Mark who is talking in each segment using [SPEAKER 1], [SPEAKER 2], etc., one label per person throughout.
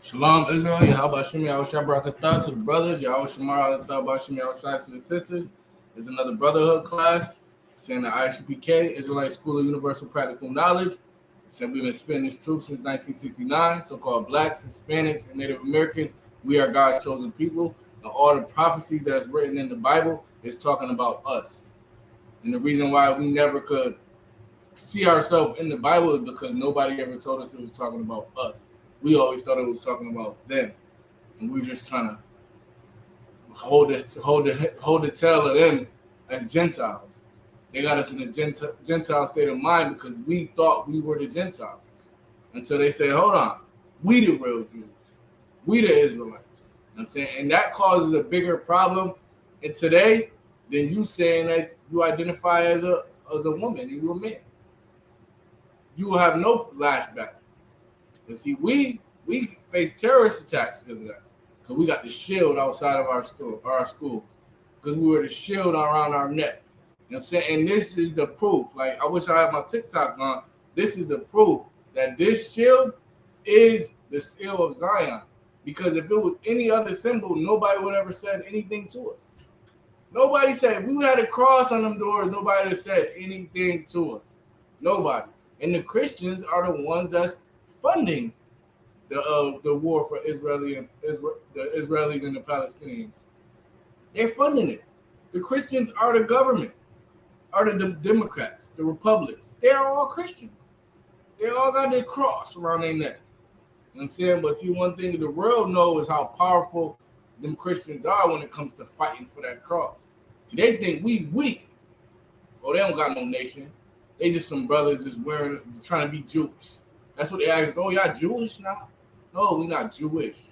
[SPEAKER 1] Shalom Israel, Yahweh Shemi Yahushua Barakatah to the brothers, Yahweh Shemar Yahweh Shemi Yahushua to the sisters. It's another brotherhood class. It's in the ISUPK, Israelite School of Universal Practical Knowledge. We've been spinning this truth since 1969, so-called blacks, Hispanics, and Native Americans. We are God's chosen people. And all the prophecies that's written in the Bible is talking about us. And the reason why we never could see ourselves in the Bible is because nobody ever told us it was talking about us. We always thought it was talking about them, and we were just trying to hold the tail of them as Gentiles. They got us in a Gentile state of mind because we thought we were the Gentiles until they said, "Hold on, we the real Jews, we the Israelites." You know what I'm saying, and that causes a bigger problem in today than you saying that you identify as a woman and you're a man. You will have no flashback. And see, we face terrorist attacks because of that. Because we got the shield outside of our schools. Because we were the shield around our neck. You know what I'm saying? And this is the proof. Like, I wish I had my TikTok on. This is the proof that this shield is the seal of Zion. Because if it was any other symbol, nobody would ever said anything to us. Nobody said, if we had a cross on them doors, nobody would have said anything to us. Nobody. And the Christians are the ones that's funding the war for the Israelis and the Palestinians. They're funding it. The Christians are the government, are the Democrats, the Republicans. They are all Christians. They all got their cross around their neck. You know what I'm saying? But see, one thing the world knows is how powerful them Christians are when it comes to fighting for that cross. See, they think we weak. Oh, they don't got no nation. They just some brothers just trying to be Jewish. That's what they ask us. Oh, y'all Jewish now? No, we're not Jewish.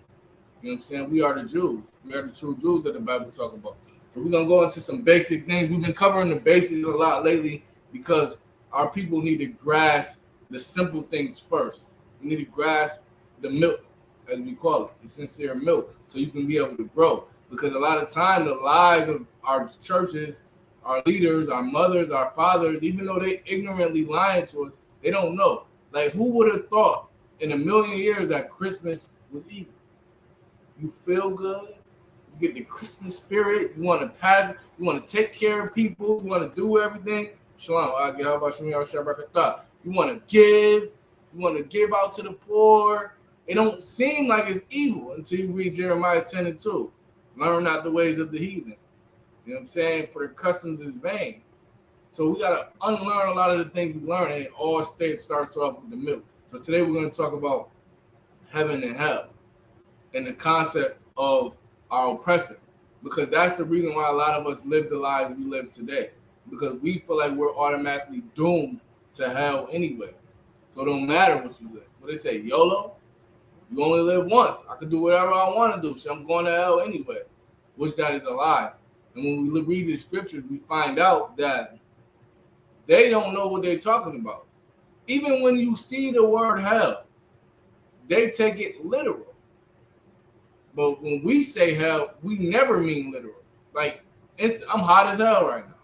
[SPEAKER 1] You know what I'm saying? We are the Jews. We are the true Jews that the Bible talks about. So we're going to go into some basic things. We've been covering the basics a lot lately because our people need to grasp the simple things first. We need to grasp the milk, as we call it, the sincere milk, so you can be able to grow. Because a lot of time, the lies of our churches, our leaders, our mothers, our fathers, even though they ignorantly lying to us, they don't know. Like, who would have thought in a million years that Christmas was evil? You feel good. You get the Christmas spirit. You want to pass. You want to take care of people. You want to do everything. Shalom. You want to give. You want to give out to the poor. It don't seem like it's evil until you read Jeremiah 10:2. Learn not the ways of the heathen. You know what I'm saying? For their customs is vain. So we got to unlearn a lot of the things we learned, and it all starts off with the milk. So today we're going to talk about heaven and hell and the concept of our oppressor, because that's the reason why a lot of us live the lives we live today, because we feel like we're automatically doomed to hell anyways. So it don't matter what you live. What they say, YOLO? You only live once. I could do whatever I want to do. So I'm going to hell anyway, which that is a lie. And when we read the scriptures, we find out that they don't know what they're talking about. Even when you see the word hell, they take it literal. But when we say hell, we never mean literal. Like, I'm hot as hell right now.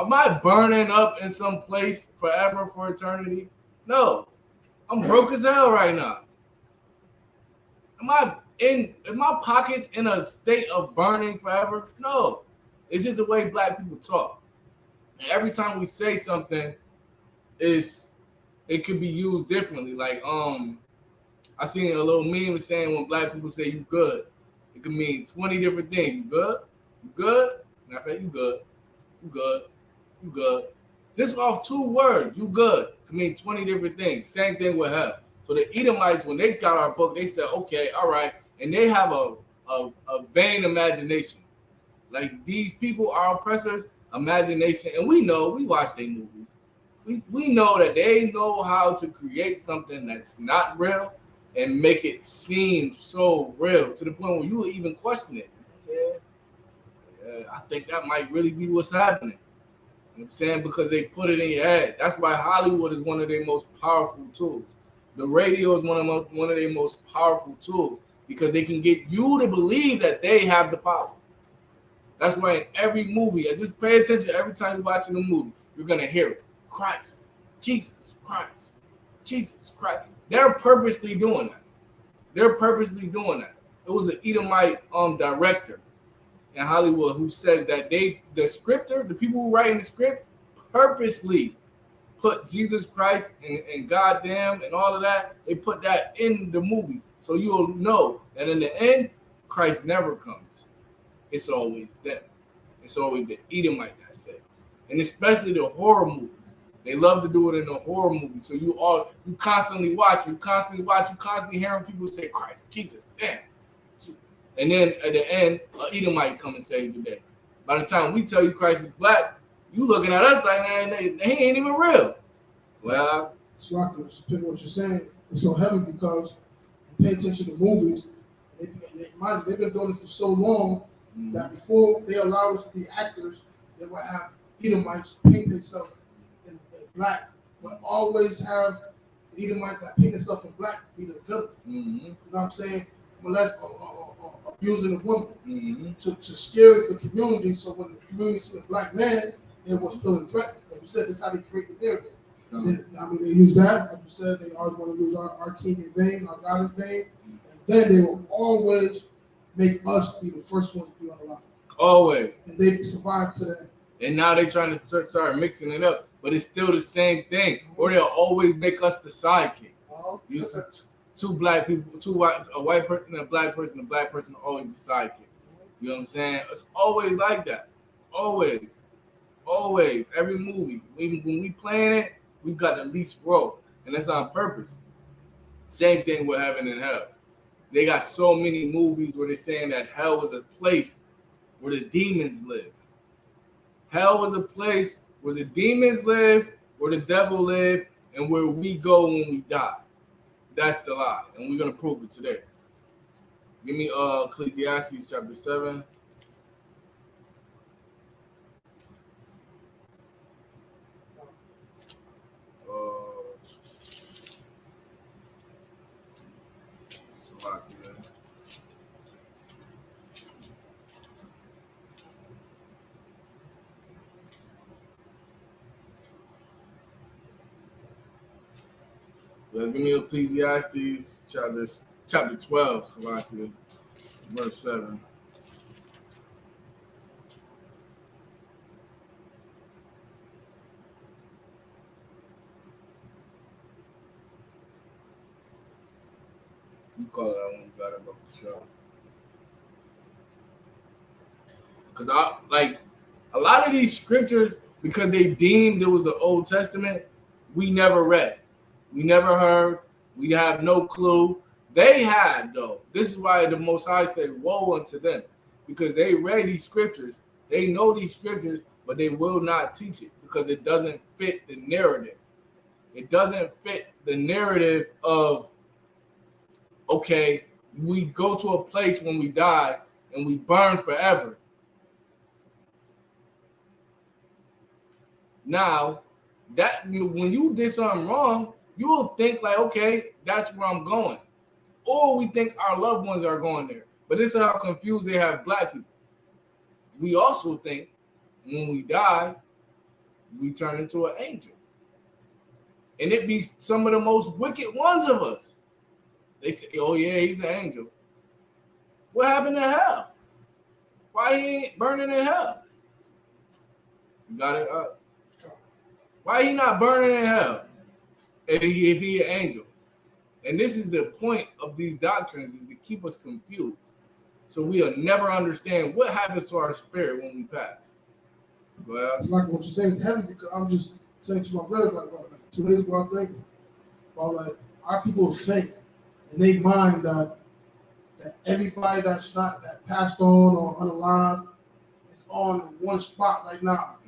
[SPEAKER 1] Am I burning up in some place forever for eternity? No. I'm broke as hell right now. Am my pockets in a state of burning forever? No. It's just the way black people talk. And every time we say something, it could be used differently. Like, I seen a little meme saying when black people say you good, it could mean 20 different things. You good? You good? And I say you good. You good. You good. Just off 2 words, you good, can mean 20 different things. Same thing with hell. So the Edomites, when they got our book, they said, okay, all right. And they have a vain imagination. Like, these people are oppressors, imagination. And we know, we watch their movies. We know that they know how to create something that's not real and make it seem so real to the point where you will even question it. Yeah, I think that might really be what's happening. You know what I'm saying? Because they put it in your head. That's why Hollywood is one of their most powerful tools. The radio is one of their most powerful tools because they can get you to believe that they have the power. That's why in every movie, just pay attention every time you're watching a movie, you're going to hear it. Christ, Jesus Christ, Jesus Christ. They're purposely doing that. They're purposely doing that. It was an Edomite director in Hollywood who says that the scripter, the people who write in the script, purposely put Jesus Christ and goddamn and all of that. They put that in the movie, so you'll know that in the end, Christ never comes. It's always them. It's always the Edomite that said, and especially the horror movies. They love to do it in the horror movies. So you constantly watch, you constantly hearing people say Christ, Jesus, damn. And then at the end, Edomite come and save the day. By the time we tell you Christ is black, you looking at us like, man, he ain't even real. Well,
[SPEAKER 2] it's like what you're saying. It's so heavy because you pay attention to movies. They've been doing it for so long that before they allow us to be actors, they will have Edomites paint themselves in black, but always have the Edomite that paint themselves in black be the villain. You know what I'm saying? Abusing a woman to scare the community, so when the community see a black man, they was feeling threatened. Like you said, that's how they create the narrative. They use that, like you said, they always want to use our king in vain, our God in vain, and then they will always make us be the first ones to be on the line.
[SPEAKER 1] Always.
[SPEAKER 2] And they survive to that.
[SPEAKER 1] And now they're trying to start mixing it up, but it's still the same thing. Or they'll always make us the sidekick. You see two black people, a white person and a black person always the sidekick. You know what I'm saying? It's always like that. Always. Every movie, when we playing it, we've got the least role, and that's on purpose. Same thing with Heaven and Hell. They got so many movies where they're saying that hell is a place where the demons live. Hell is a place where the demons live, where the devil live, and where we go when we die. That's the lie, and we're gonna prove it today. Give me Ecclesiastes chapter 7. Give me Ecclesiastes chapter 12, Salakia, verse 7. You call it out when you got it up the show. Because a lot of these scriptures, because they deemed it was the Old Testament, we never read. We never heard. We have no clue. They had, though. This is why the Most High said, woe unto them. Because they read these scriptures. They know these scriptures, but they will not teach it because it doesn't fit the narrative. It doesn't fit the narrative of, okay, we go to a place when we die and we burn forever. Now, that when you did something wrong, you will think like, okay, that's where I'm going. Or we think our loved ones are going there. But this is how confused they have black people. We also think when we die, we turn into an angel. And it be some of the most wicked ones of us. They say, oh yeah, he's an angel. What happened to hell? Why he ain't burning in hell? You got it up. Why he not burning in hell? If he an angel. And this is the point of these doctrines, is to keep us confused. So we'll never understand what happens to our spirit when we pass. Well,
[SPEAKER 2] it's like what you're saying is heavy, because I'm just saying to my brother, like 2 days ago, I'm thinking about like our people think in their mind that everybody that passed on or unalive is on one spot right now.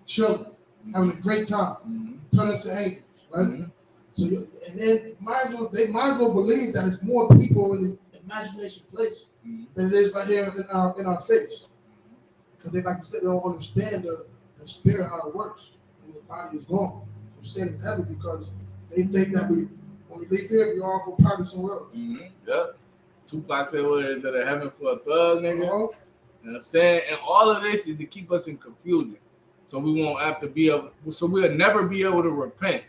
[SPEAKER 2] Chilling, having a great time, turning to angels. Right? So, and then they might as well believe that it's more people in the imagination place than it is right here in our face. Because they, like you said, they don't understand the spirit, how it works, and the body is gone. So you're saying it's heavy because they think that when we leave here, we all go party somewhere else.
[SPEAKER 1] Yep. Tupac said, "What is that? A heaven for a thug, nigga?" You know what I'm saying? And all of this is to keep us in confusion, so we won't have to be able. So we'll never be able to repent.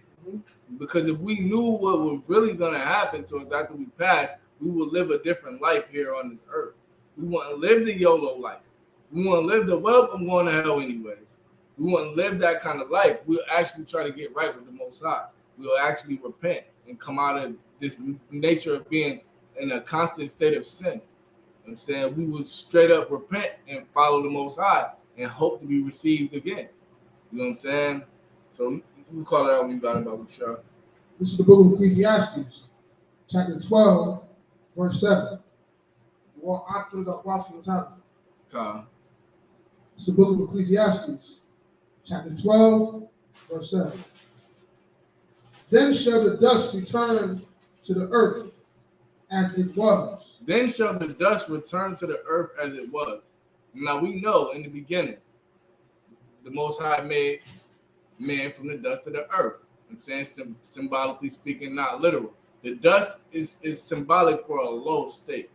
[SPEAKER 1] Because if we knew what was really going to happen to us after we passed, we would live a different life here on this earth. We want to live the YOLO life. We want to live the, well, I'm going to hell anyways. We want to live that kind of life. We'll actually try to get right with the Most High. We'll actually repent and come out of this nature of being in a constant state of sin. You know what I'm saying? We will straight up repent and follow the Most High and hope to be received again. You know what I'm saying? So you can call it out when you got it, Bible Shah.
[SPEAKER 2] This is the book of Ecclesiastes, chapter 12, verse 7. It's the book of Ecclesiastes, chapter 12, verse 7. Then shall the dust return to the earth as it was.
[SPEAKER 1] Then shall the dust return to the earth as it was. Now we know in the beginning, the Most High made man from the dust of the earth. I'm saying symbolically speaking, not literal. The dust is symbolic for a low state.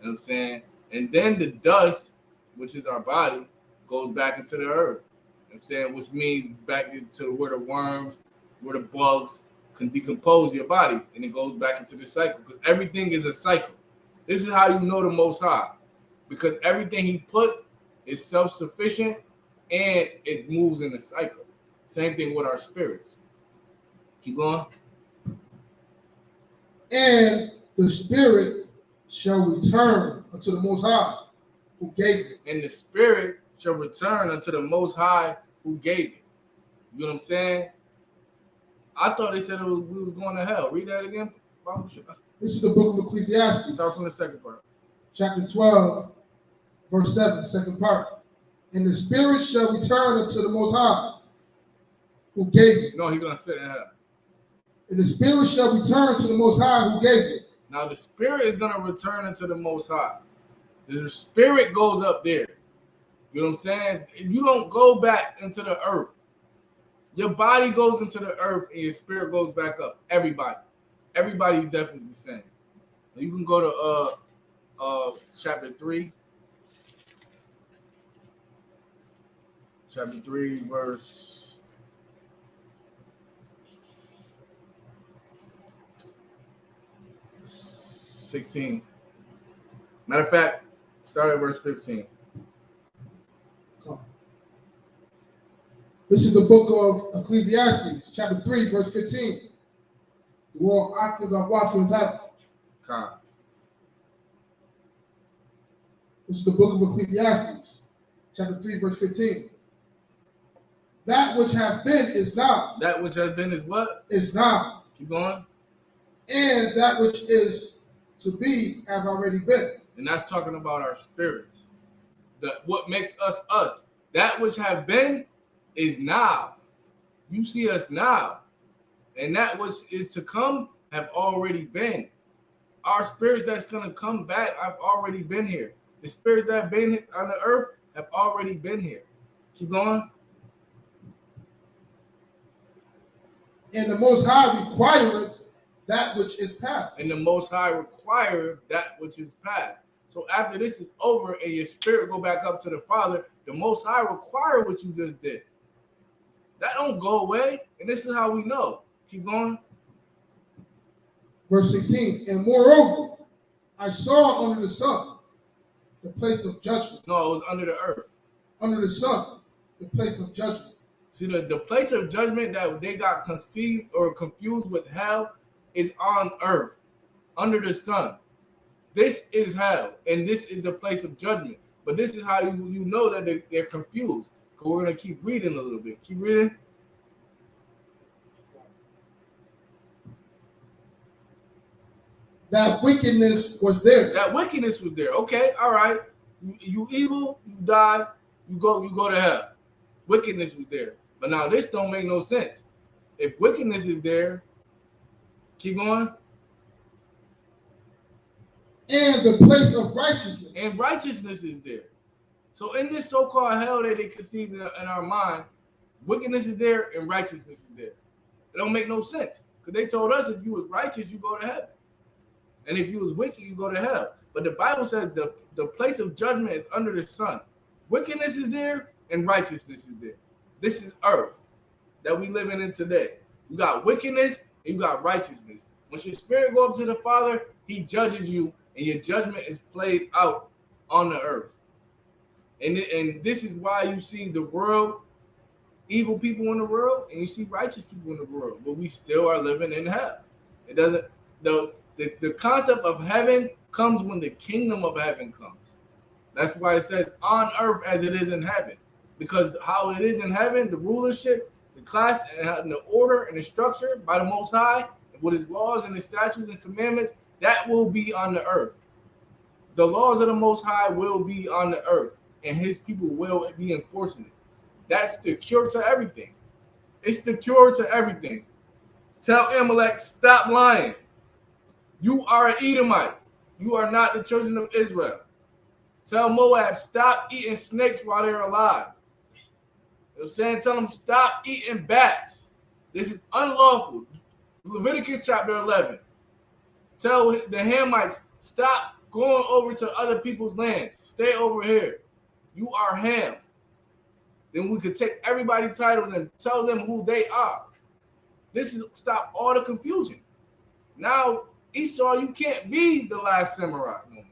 [SPEAKER 1] You know what I'm saying? And then the dust, which is our body, goes back into the earth. You know what I'm saying? Which means back into where the worms, where the bugs can decompose your body, and it goes back into the cycle. Because everything is a cycle. This is how you know the Most High. Because everything he puts is self-sufficient and it moves in a cycle. Same thing with our spirits. Keep going.
[SPEAKER 2] And the spirit shall return unto the Most High who gave it.
[SPEAKER 1] And the spirit shall return unto the Most High who gave it. You know what I'm saying? I thought they said we was going to hell. Read that again.
[SPEAKER 2] This is the book of Ecclesiastes.
[SPEAKER 1] Start from the second part.
[SPEAKER 2] Chapter 12, verse 7, second part. And the spirit shall return unto the Most High who gave it.
[SPEAKER 1] No, he's going to sit in hell.
[SPEAKER 2] And the spirit shall return to the Most High who gave it.
[SPEAKER 1] Now the spirit is going to return into the Most High. The spirit goes up there. You know what I'm saying? You don't go back into the earth. Your body goes into the earth and your spirit goes back up. Everybody. Everybody's death is the same. You can go to chapter 3. Chapter 3, verse 16. Matter of fact, start at verse 15.
[SPEAKER 2] This is the book of Ecclesiastes, chapter 3, verse 15. The world actors are watching what's happening. This is the book of Ecclesiastes, chapter 3, verse 15. That which have been is now.
[SPEAKER 1] That which has been is what?
[SPEAKER 2] Is now.
[SPEAKER 1] Keep going.
[SPEAKER 2] And that which is to be have already been.
[SPEAKER 1] And that's talking about our spirits. What makes us us. That which have been is now. You see us now. And that which is to come have already been. Our spirits that's going to come back have already been here. The spirits that have been on the earth have already been here. Keep going.
[SPEAKER 2] And the Most High requireth that which is past.
[SPEAKER 1] And the Most High requireth that which is past. So after this is over and your spirit go back up to the Father, the Most High require what you just did. That don't go away. And this is how we know. Keep going.
[SPEAKER 2] Verse 16. And moreover, I saw under the sun the place of judgment.
[SPEAKER 1] No, it was under the earth.
[SPEAKER 2] Under the sun, the place of judgment.
[SPEAKER 1] See, the place of judgment that they got conceived or confused with hell is on earth, under the sun. This is hell, and this is the place of judgment. But this is how you know that they're confused. Because we're going to keep reading a little bit. Keep reading.
[SPEAKER 2] That wickedness was there.
[SPEAKER 1] That wickedness was there. Okay, all right. You evil, you die, you go to hell. Wickedness was there. But now this don't make no sense. If wickedness is there, keep going.
[SPEAKER 2] And the place of righteousness.
[SPEAKER 1] And righteousness is there. So in this so-called hell that they conceived in our mind, wickedness is there and righteousness is there. It don't make no sense. Because they told us if you was righteous, you go to heaven. And if you was wicked, you go to hell. But the Bible says the place of judgment is under the sun. Wickedness is there and righteousness is there. This is earth that we living in today. You got wickedness and you got righteousness. Once your spirit go up to the Father, he judges you, and your judgment is played out on the earth. And this is why you see the world, evil people in the world, and you see righteous people in the world, but we still are living in hell. It doesn't, the concept of heaven comes when the kingdom of heaven comes. That's why it says on earth as it is in heaven, because how it is in heaven, the rulership, the class, and the order and the structure by the Most High, with his laws and his statutes and commandments, that will be on the earth. The laws of the Most High will be on the earth, and his people will be enforcing it. That's the cure to everything. It's the cure to everything. Tell Amalek, stop lying. You are an Edomite. You are not the children of Israel. Tell Moab, stop eating snakes while they're alive. You know what I'm saying? Tell them, stop eating bats. This is unlawful. Leviticus chapter 11. Tell the Hamites, stop going over to other people's lands. Stay over here. You are Ham. Then we could take everybody's titles and tell them who they are. This is stop all the confusion. Now, Esau, you can't be the last samurai no more.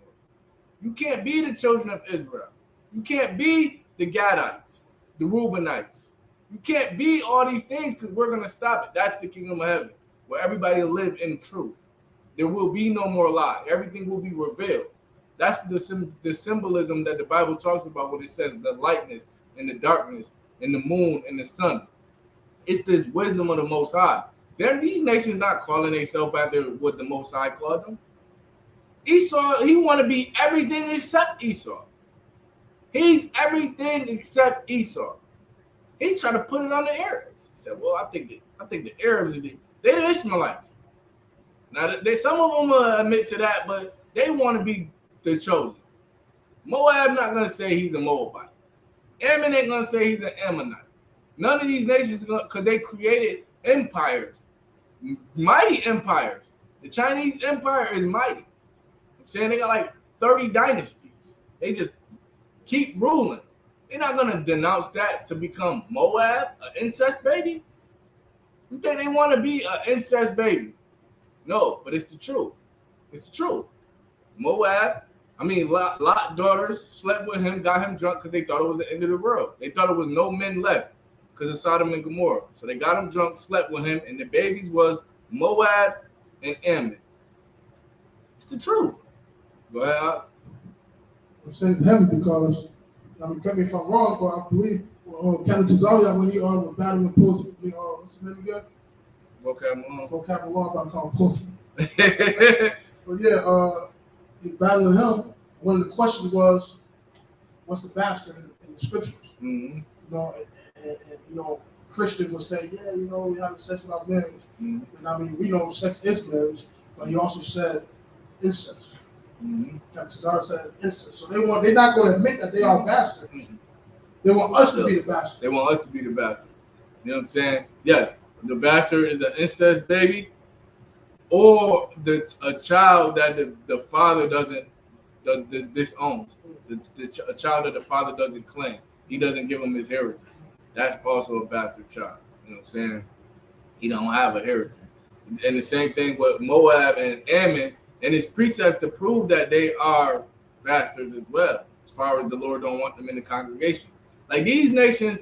[SPEAKER 1] You can't be the children of Israel. You can't be the Gadites, the Reubenites. You can't be all these things because we're going to stop it. That's the kingdom of heaven, where everybody will live in truth. There will be no more lie. Everything will be revealed. That's the symbolism that the Bible talks about when it says the lightness and the darkness and the moon and the sun. It's this wisdom of the Most High. These nations not calling themselves after what the Most High called them. Esau, he want to be everything except Esau. He's everything except Esau. He tried to put it on the Arabs. He said, "Well, I think the Arabs they're the Ishmaelites." Now, some of them admit to that, but they want to be the chosen. Moab not gonna say he's a Moabite. Ammon ain't gonna say he's an Ammonite. None of these nations because they created empires, mighty empires. The Chinese empire is mighty. I'm saying they got like 30 dynasties. They just keep ruling. They're not gonna denounce that to become Moab, an incest baby. You think they want to be an incest baby? No, but it's the truth. It's the truth. Moab, Lot daughters slept with him, got him drunk because they thought it was the end of the world. They thought it was no men left because of Sodom and Gomorrah. So they got him drunk, slept with him, and the babies was Moab and Ammon. It's the truth. Go ahead.
[SPEAKER 2] I'm saying it's heavy because, correct me if I'm wrong, but I believe Captain Tazaria, when he was battling Post, what's his name again? Vocab Law, I'm about to call him Post. But yeah, he battling him. One of the questions was, what's the bastard in the scriptures?
[SPEAKER 1] Mm-hmm.
[SPEAKER 2] And Christian would say, yeah, we have sex without marriage. Mm-hmm. And we know sex is marriage, but he also said incest. Mm-hmm. Captain Tazaria said incest. So they're not going to admit that they are bastards. Mm-hmm. They want us to be the bastard.
[SPEAKER 1] They want us to be the bastard. You know what I'm saying? Yes, the bastard is an incest baby, or a child that the father doesn't disowns. A child that the father doesn't claim. He doesn't give him his heritage. That's also a bastard child. You know what I'm saying? He don't have a heritage. And the same thing with Moab and Ammon, and his precepts to prove that they are bastards as well, as far as the Lord don't want them in the congregation. Like these nations,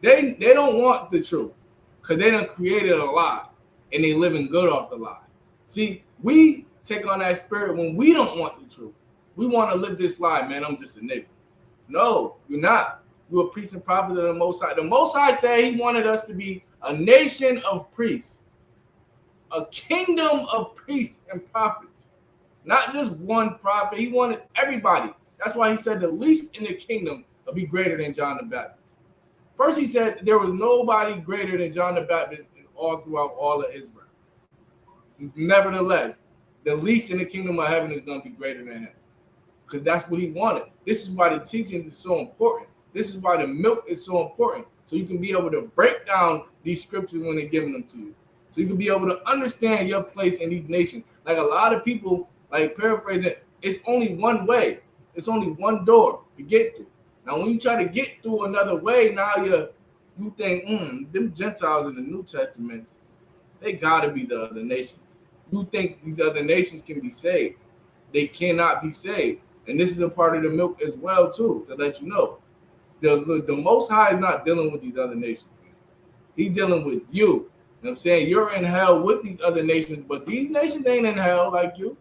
[SPEAKER 1] they don't want the truth because they done created a lie and they living good off the lie. See, we take on that spirit when we don't want the truth. We want to live this lie, man. I'm just a nigga. No, you're not. You're a priest and prophet of the Most High. The Most High said he wanted us to be a nation of priests, a kingdom of priests and prophets, not just one prophet. He wanted everybody. That's why he said the least in the kingdom will be greater than John the Baptist. First, he said there was nobody greater than John the Baptist throughout all of Israel. Nevertheless, the least in the kingdom of heaven is going to be greater than him, because that's what he wanted. This is why the teachings is so important. This is why the milk is so important, so you can be able to break down these scriptures when they're giving them to you, so you can be able to understand your place in these nations. Like a lot of people, like paraphrasing, it's only one way. It's only one door to get through. Now, when you try to get through another way, now you think, them Gentiles in the New Testament, they gotta be the other nations. You think these other nations can be saved? They cannot be saved. And this is a part of the milk as well, too, to let you know. The Most High is not dealing with these other nations. He's dealing with you. You know what I'm saying? You're in hell with these other nations, but these nations ain't in hell like you.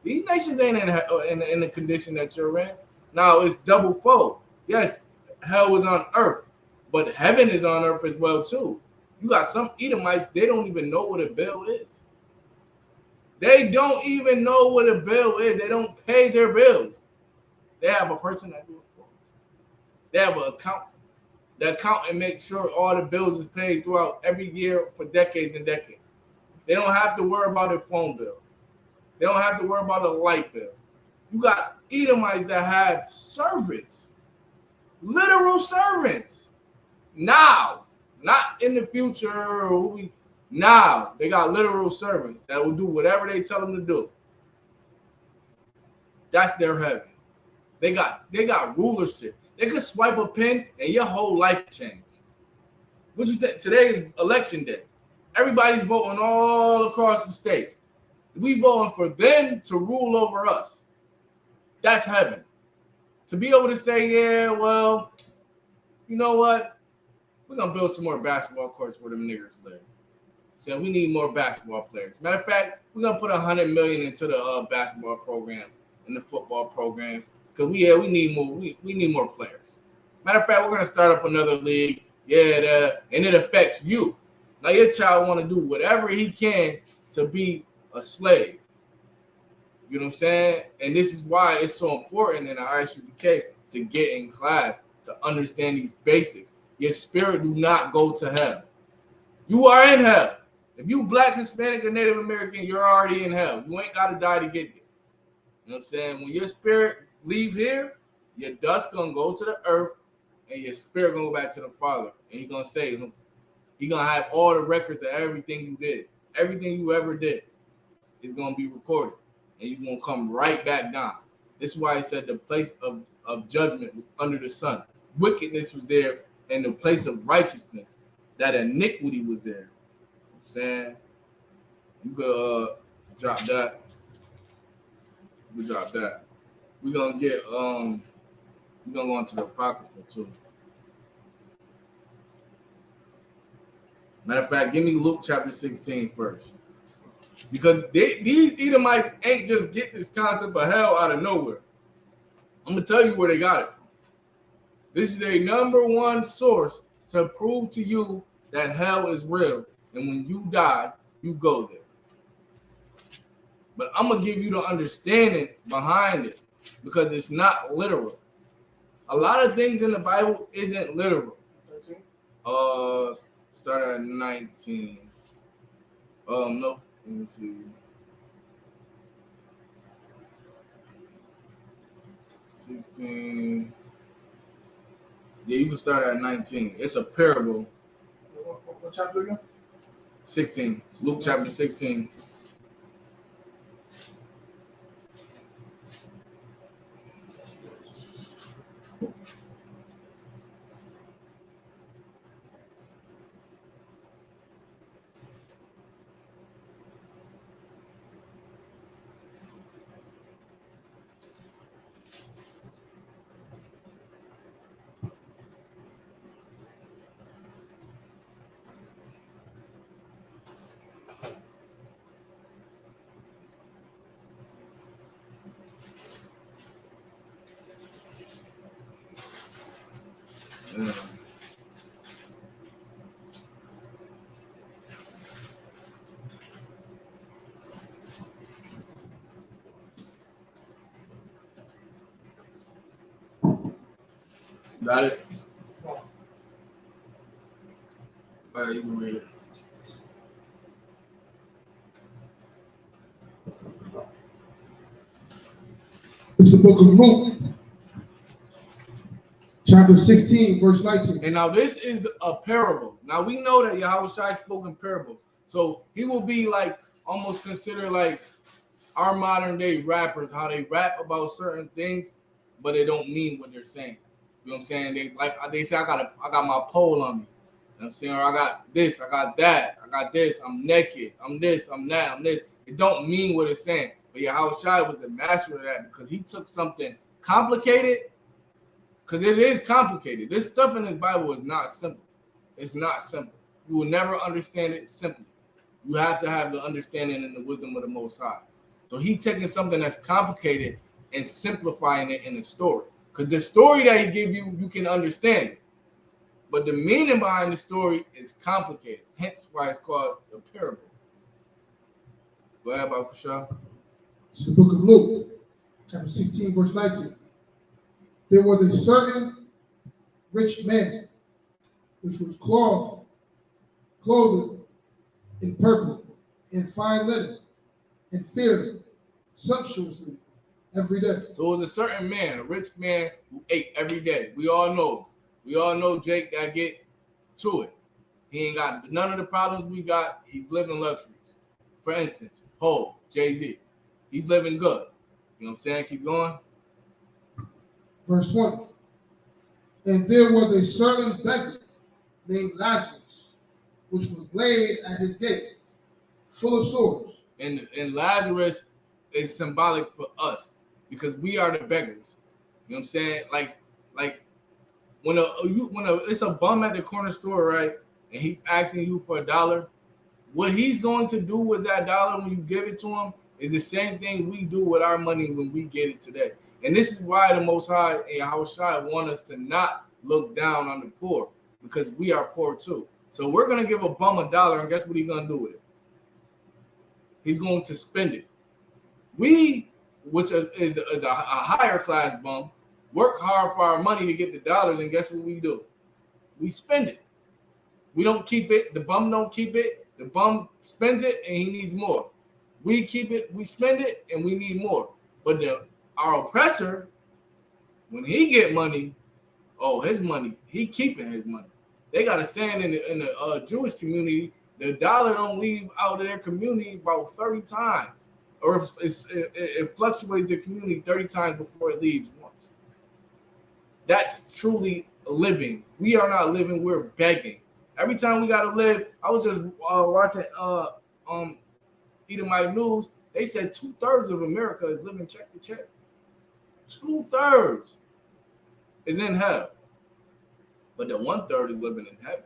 [SPEAKER 1] These nations ain't in hell, in the condition that you're in. Now, it's double fold. Yes, hell is on earth, but heaven is on earth as well, too. You got some Edomites, they don't even know what a bill is. They don't even know what a bill is. They don't pay their bills. They have a person that do it for them. They have an accountant. The accountant makes sure all the bills is paid throughout every year for decades and decades. They don't have to worry about their phone bill. They don't have to worry about a light bill. You got Edomites that have servants, literal servants. Now, not in the future. Now, they got literal servants that will do whatever they tell them to do. That's their heaven. They got rulership. They could swipe a pen and your whole life change. What you think? Today is election day. Everybody's voting all across the states. We voting for them to rule over us. That's heaven. To be able to say, yeah, well, you know what? We're going to build some more basketball courts where them niggers live. So we need more basketball players. Matter of fact, we're going to put $100 million into the basketball programs and the football programs because we need more. We need more players. Matter of fact, we're going to start up another league. Yeah, and it affects you. Now your child want to do whatever he can to be a slave. You know what I'm saying? And this is why it's so important in the ISUPK to get in class, to understand these basics. Your spirit do not go to hell. You are in hell. If you Black, Hispanic, or Native American, you're already in hell. You ain't got to die to get there. You know what I'm saying? When your spirit leave here, your dust going to go to the earth, and your spirit going to go back to the Father. And he's going to say, he's going to have all the records of everything you did. Everything you ever did is going to be recorded. And you're going to come right back down. This is why he said the place of judgment was under the sun. Wickedness was there, and the place of righteousness, that iniquity was there. You know what I'm saying? You could drop that. We drop that. We're gonna get we're gonna go into the Apocrypha too. Matter of fact, give me Luke chapter 16 first. Because these Edomites ain't just getting this concept of hell out of nowhere. I'm gonna tell you where they got it from. This is their number one source to prove to you that hell is real. And when you die, you go there. But I'm going to give you the understanding behind it because it's not literal. A lot of things in the Bible isn't literal. 13? Start at 19. No. Let me see. 16. Yeah, you can start at 19. It's a parable.
[SPEAKER 2] What chapter again?
[SPEAKER 1] 16. Luke chapter 16. Yeah. Got it? All right, you can read it.
[SPEAKER 2] It's the book of Luke, chapter 16, verse 19.
[SPEAKER 1] And now this is a parable. Now we know that Yahushua spoke in parables. So he will be like almost considered like our modern day rappers, how they rap about certain things, but they don't mean what they're saying. You know what I'm saying? They say I got my pole on me. know what I'm saying? Or I got this, I got that, I got this, I'm naked, I'm this, I'm that, I'm this. It don't mean what it's saying. But Yahushua was the master of that because he took something complicated, because it is complicated. This stuff in this Bible is not simple. It's not simple. You will never understand it simply. You have to have the understanding and the wisdom of the Most High. So he taking something that's complicated and simplifying it in a story. Because the story that he give you, you can understand it. But the meaning behind the story is complicated. Hence why it's called a parable. Go ahead, Babu Shah.
[SPEAKER 2] It's the book of Luke, chapter 16, verse 19. There was a certain rich man which was clothed in purple, in fine linen, and fared sumptuously every day.
[SPEAKER 1] So it was a certain man, a rich man who ate every day. We all know. We all know Jake that get to it. He ain't got none of the problems we got. He's living luxuries. For instance, Hov, Jay-Z. He's living good. You know what I'm saying? Keep going.
[SPEAKER 2] Verse 20. And there was a certain beggar named Lazarus, which was laid at his gate, full of sores.
[SPEAKER 1] And Lazarus is symbolic for us because we are the beggars. You know what I'm saying? Like when it's a bum at the corner store, right? And he's asking you for $1, what he's going to do with that dollar when you give it to him is the same thing we do with our money when we get it today. And this is why the Most High and Yahushua want us to not look down on the poor, because we are poor too. So we're going to give a bum $1, and guess what he's going to do with it? He's going to spend it. We, which is a higher class bum, work hard for our money to get the dollars, and guess what we do? We spend it. We don't keep it. The bum don't keep it. The bum spends it, and he needs more. We keep it, we spend it, and we need more. But our oppressor, when he get money, his money, he keeping his money. They got a saying in the Jewish community, the dollar don't leave out of their community about 30 times. Or it fluctuates the community 30 times before it leaves once. That's truly living. We are not living, we're begging. Every time we got to live, I was just watching Edomite News. They said 2/3 of America is living check to check. 2/3 is in hell. But the 1/3 is living in heaven.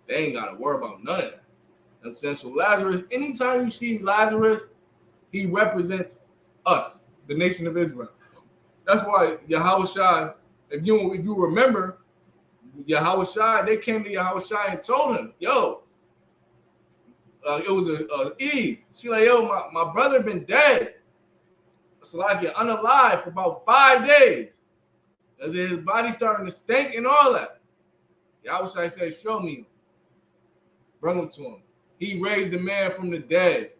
[SPEAKER 1] They ain't got to worry about none of that. You know what I'm saying? So Lazarus, anytime you see Lazarus, he represents us, the nation of Israel. That's why Yahushua, if you remember, Yahushua, they came to Yahushua and told him, yo, it was a Eve. She like, yo, my brother been dead. It's like you're unalive for about 5 days. As his body starting to stink and all that. Yahushua said, show me him. Bring him to him. He raised the man from the dead.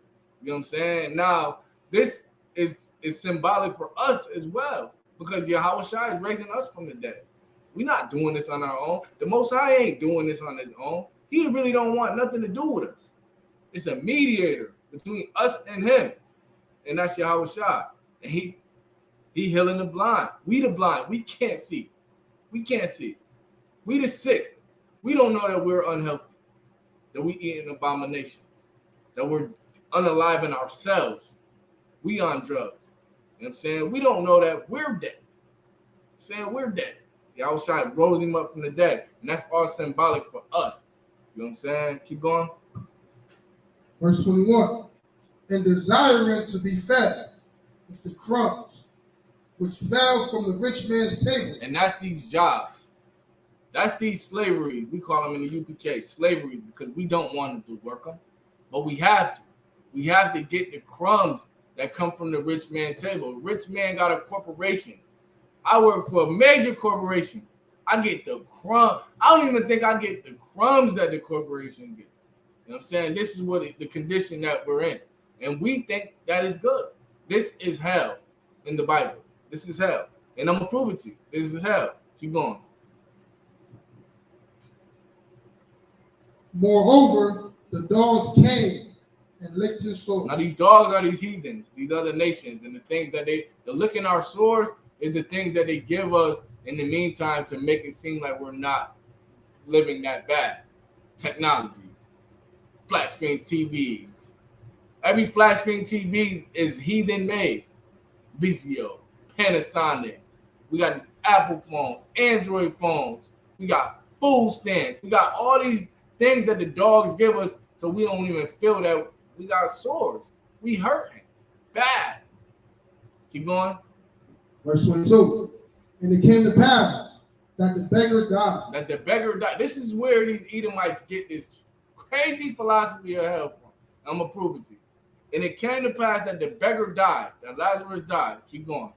[SPEAKER 1] You know what I'm saying? Now, this is symbolic for us as well, because Yahushua is raising us from the dead. We're not doing this on our own. The Most High ain't doing this on his own. He really don't want nothing to do with us. It's a mediator between us and him, and that's Yahushua. And he healing the blind. We the blind. We can't see. We can't see. We the sick. We don't know that we're unhealthy, that we eating abominations, that we're unaliving ourselves. We on drugs. You know what I'm saying? We don't know that we're dead. I'm saying we're dead. Yahushua rose him up from the dead. And that's all symbolic for us. You know what I'm saying? Keep going.
[SPEAKER 2] Verse 21. And desiring to be fed with the crumbs which fell from the rich man's table.
[SPEAKER 1] And that's these jobs. That's these slaveries. We call them in the UPK slaveries because we don't want to work them. But we have to. We have to get the crumbs that come from the rich man's table. Rich man got a corporation. I work for a major corporation. I get the crumb. I don't even think I get the crumbs that the corporation get. You know what I'm saying? This is what the condition that we're in. And we think that is good. This is hell in the Bible. This is hell. And I'm going to prove it to you. This is hell. Keep going.
[SPEAKER 2] Moreover, the dogs came and licked his sores.
[SPEAKER 1] Now, these dogs are these heathens, these other nations, and the things that the licking our sores is the things that they give us in the meantime to make it seem like we're not living that bad. technology, flat screen TVs. Every flat screen TV is heathen made. VCO, Panasonic. We got these Apple phones, Android phones. We got food stands. We got all these things that the dogs give us so we don't even feel that we got sores. We hurting bad. Keep going.
[SPEAKER 2] Verse 22. And it came to pass that the beggar died.
[SPEAKER 1] That the beggar died. This is where these Edomites get this crazy philosophy of hell from. I'm going to prove it to you. And it came to pass that the beggar died, that Lazarus died. Keep going.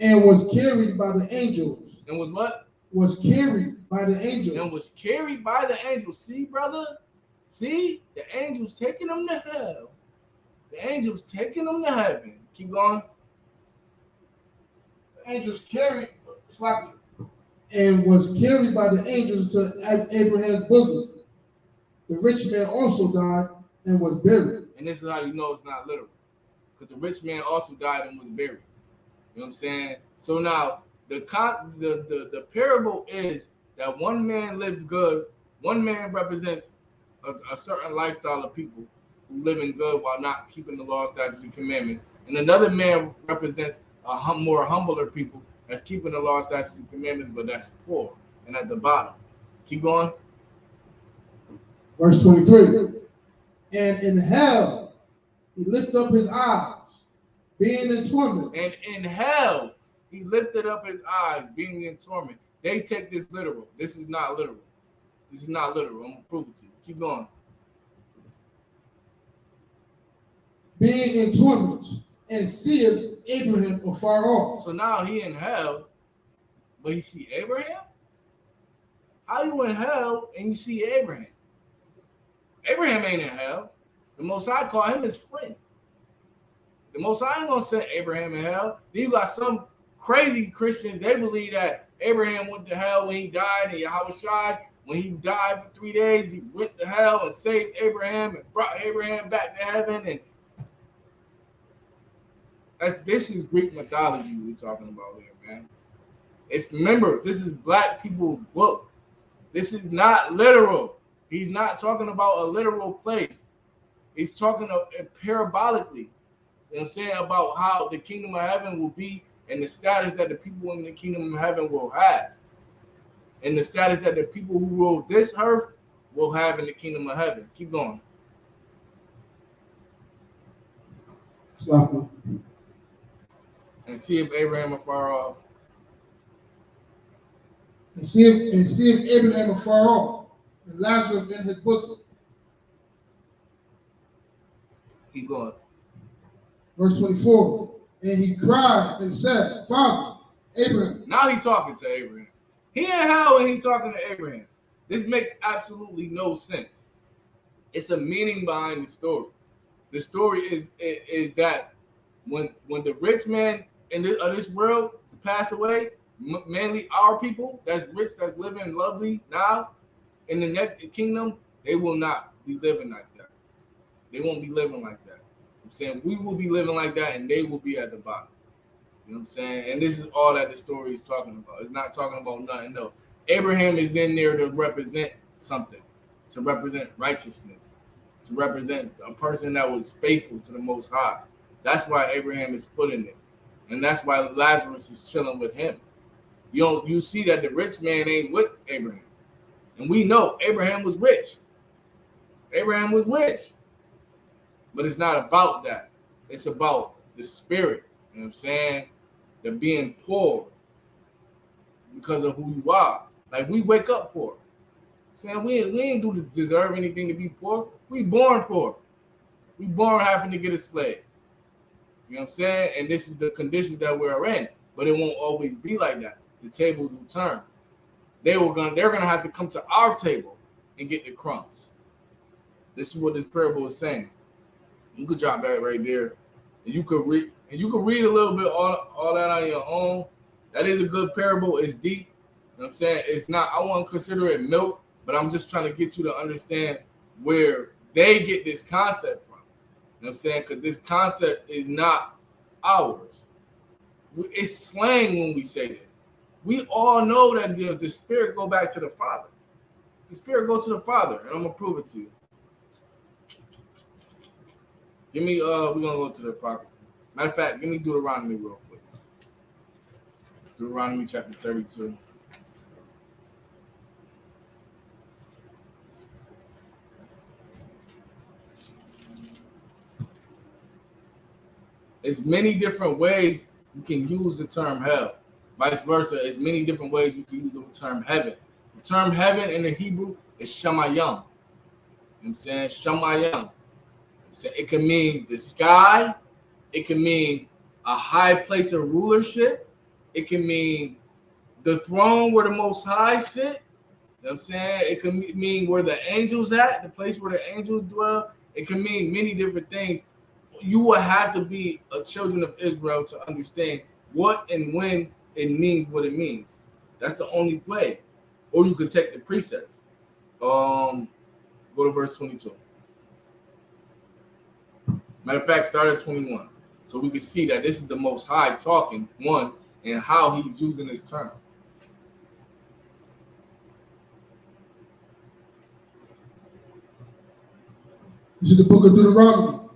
[SPEAKER 2] And was carried by the angels.
[SPEAKER 1] And was what?
[SPEAKER 2] Was carried by the angels.
[SPEAKER 1] And was carried by the angels. See, brother? See? The angels taking them to hell. The angels taking them to heaven. Keep going.
[SPEAKER 2] The angels carried, and was carried by the angels to Abraham's bosom. The rich man also died and was buried.
[SPEAKER 1] And this is how you know it's not literal. Because the rich man also died and was buried. You know what I'm saying? So now, the parable is that one man lived good. One man represents a certain lifestyle of people who live in good while not keeping the law, statutes, and commandments. And another man represents a more humbler people that's keeping the law, statutes, and commandments, but that's poor and at the bottom. Keep going.
[SPEAKER 2] Verse 23. And in hell, he lifted up his eyes, being in torment.
[SPEAKER 1] And in hell, he lifted up his eyes, being in torment. They take this literal. This is not literal. This is not literal. I'm going to prove it to you. Keep going.
[SPEAKER 2] Being in torment, and seeth Abraham afar off.
[SPEAKER 1] So now he in hell, but he see Abraham? How you in hell and you see Abraham? Abraham ain't in hell. The Most High call him his friend. The Most High ain't gonna send Abraham in hell. Then you got some crazy Christians, they believe that Abraham went to hell when he died, and Yahushua, when he died for 3 days, he went to hell and saved Abraham and brought Abraham back to heaven. And this is Greek mythology we're talking about here, man. Remember, this is black people's book. This is not literal. He's not talking about a literal place. He's talking parabolically. You know what I'm saying? About how the kingdom of heaven will be and the status that the people in the kingdom of heaven will have. And the status that the people who rule this earth will have in the kingdom of heaven. Keep going.
[SPEAKER 2] Stop.
[SPEAKER 1] And see if Abraham afar off.
[SPEAKER 2] And see if Abraham afar off, and Lazarus in his bosom.
[SPEAKER 1] Keep going.
[SPEAKER 2] Verse 24. And he cried and said, Father, Abraham.
[SPEAKER 1] Now he talking to Abraham. He in hell and he talking to Abraham. This makes absolutely no sense. It's a meaning behind the story. The story is that when the rich man in this world pass away, mainly our people that's rich, that's living lovely now, in the next kingdom, they will not be living like that. They won't be living like that. I'm saying we will be living like that, and they will be at the bottom. You know what I'm saying? And this is all that the story is talking about. It's not talking about nothing else. Abraham is in there to represent something, to represent righteousness, to represent a person that was faithful to the Most High. That's why Abraham is put in it. And that's why Lazarus is chilling with him. You see that the rich man ain't with Abraham. And we know Abraham was rich. Abraham was rich. But it's not about that. It's about the spirit. You know what I'm saying? The being poor because of who you are. Like, we wake up poor. Saying we ain't deserve anything to be poor. We born poor. We born having to get a slave. You know what I'm saying? And this is the conditions that we're in. But it won't always be like that. The tables will turn. They're gonna have to come to our table and get the crumbs. This is what this parable is saying. You could drop that right there, and you could read a little bit all that on your own. That is a good parable. It's deep. You know what I'm saying? It's not. I won't consider it milk, but I'm just trying to get you to understand where they get this concept from. You know what I'm saying? Because this concept is not ours. It's slang when we say this. We all know that the spirit go back to the Father. the Spirit go to the Father, and I'm gonna prove it to you. Give me we're gonna go to the Apocrypha. Matter of fact, give me Deuteronomy real quick. Deuteronomy chapter 32. There's many different ways you can use the term hell. Vice versa, there's many different ways you can use the term heaven. The term heaven in the Hebrew is shamayim. You know what I'm saying? Shamayim. So it can mean the sky. It can mean a high place of rulership. It can mean the throne where the Most High sit. You know what I'm saying? It can mean where the angels at, the place where the angels dwell. It can mean many different things. You will have to be a children of Israel to understand what and when it means what it means. That's the only way. Or you can take the precepts. Go to verse 22. Matter of fact, start at 21. So we can see that this is the Most High talking, one, and how he's using this term.
[SPEAKER 2] This is the book of Deuteronomy,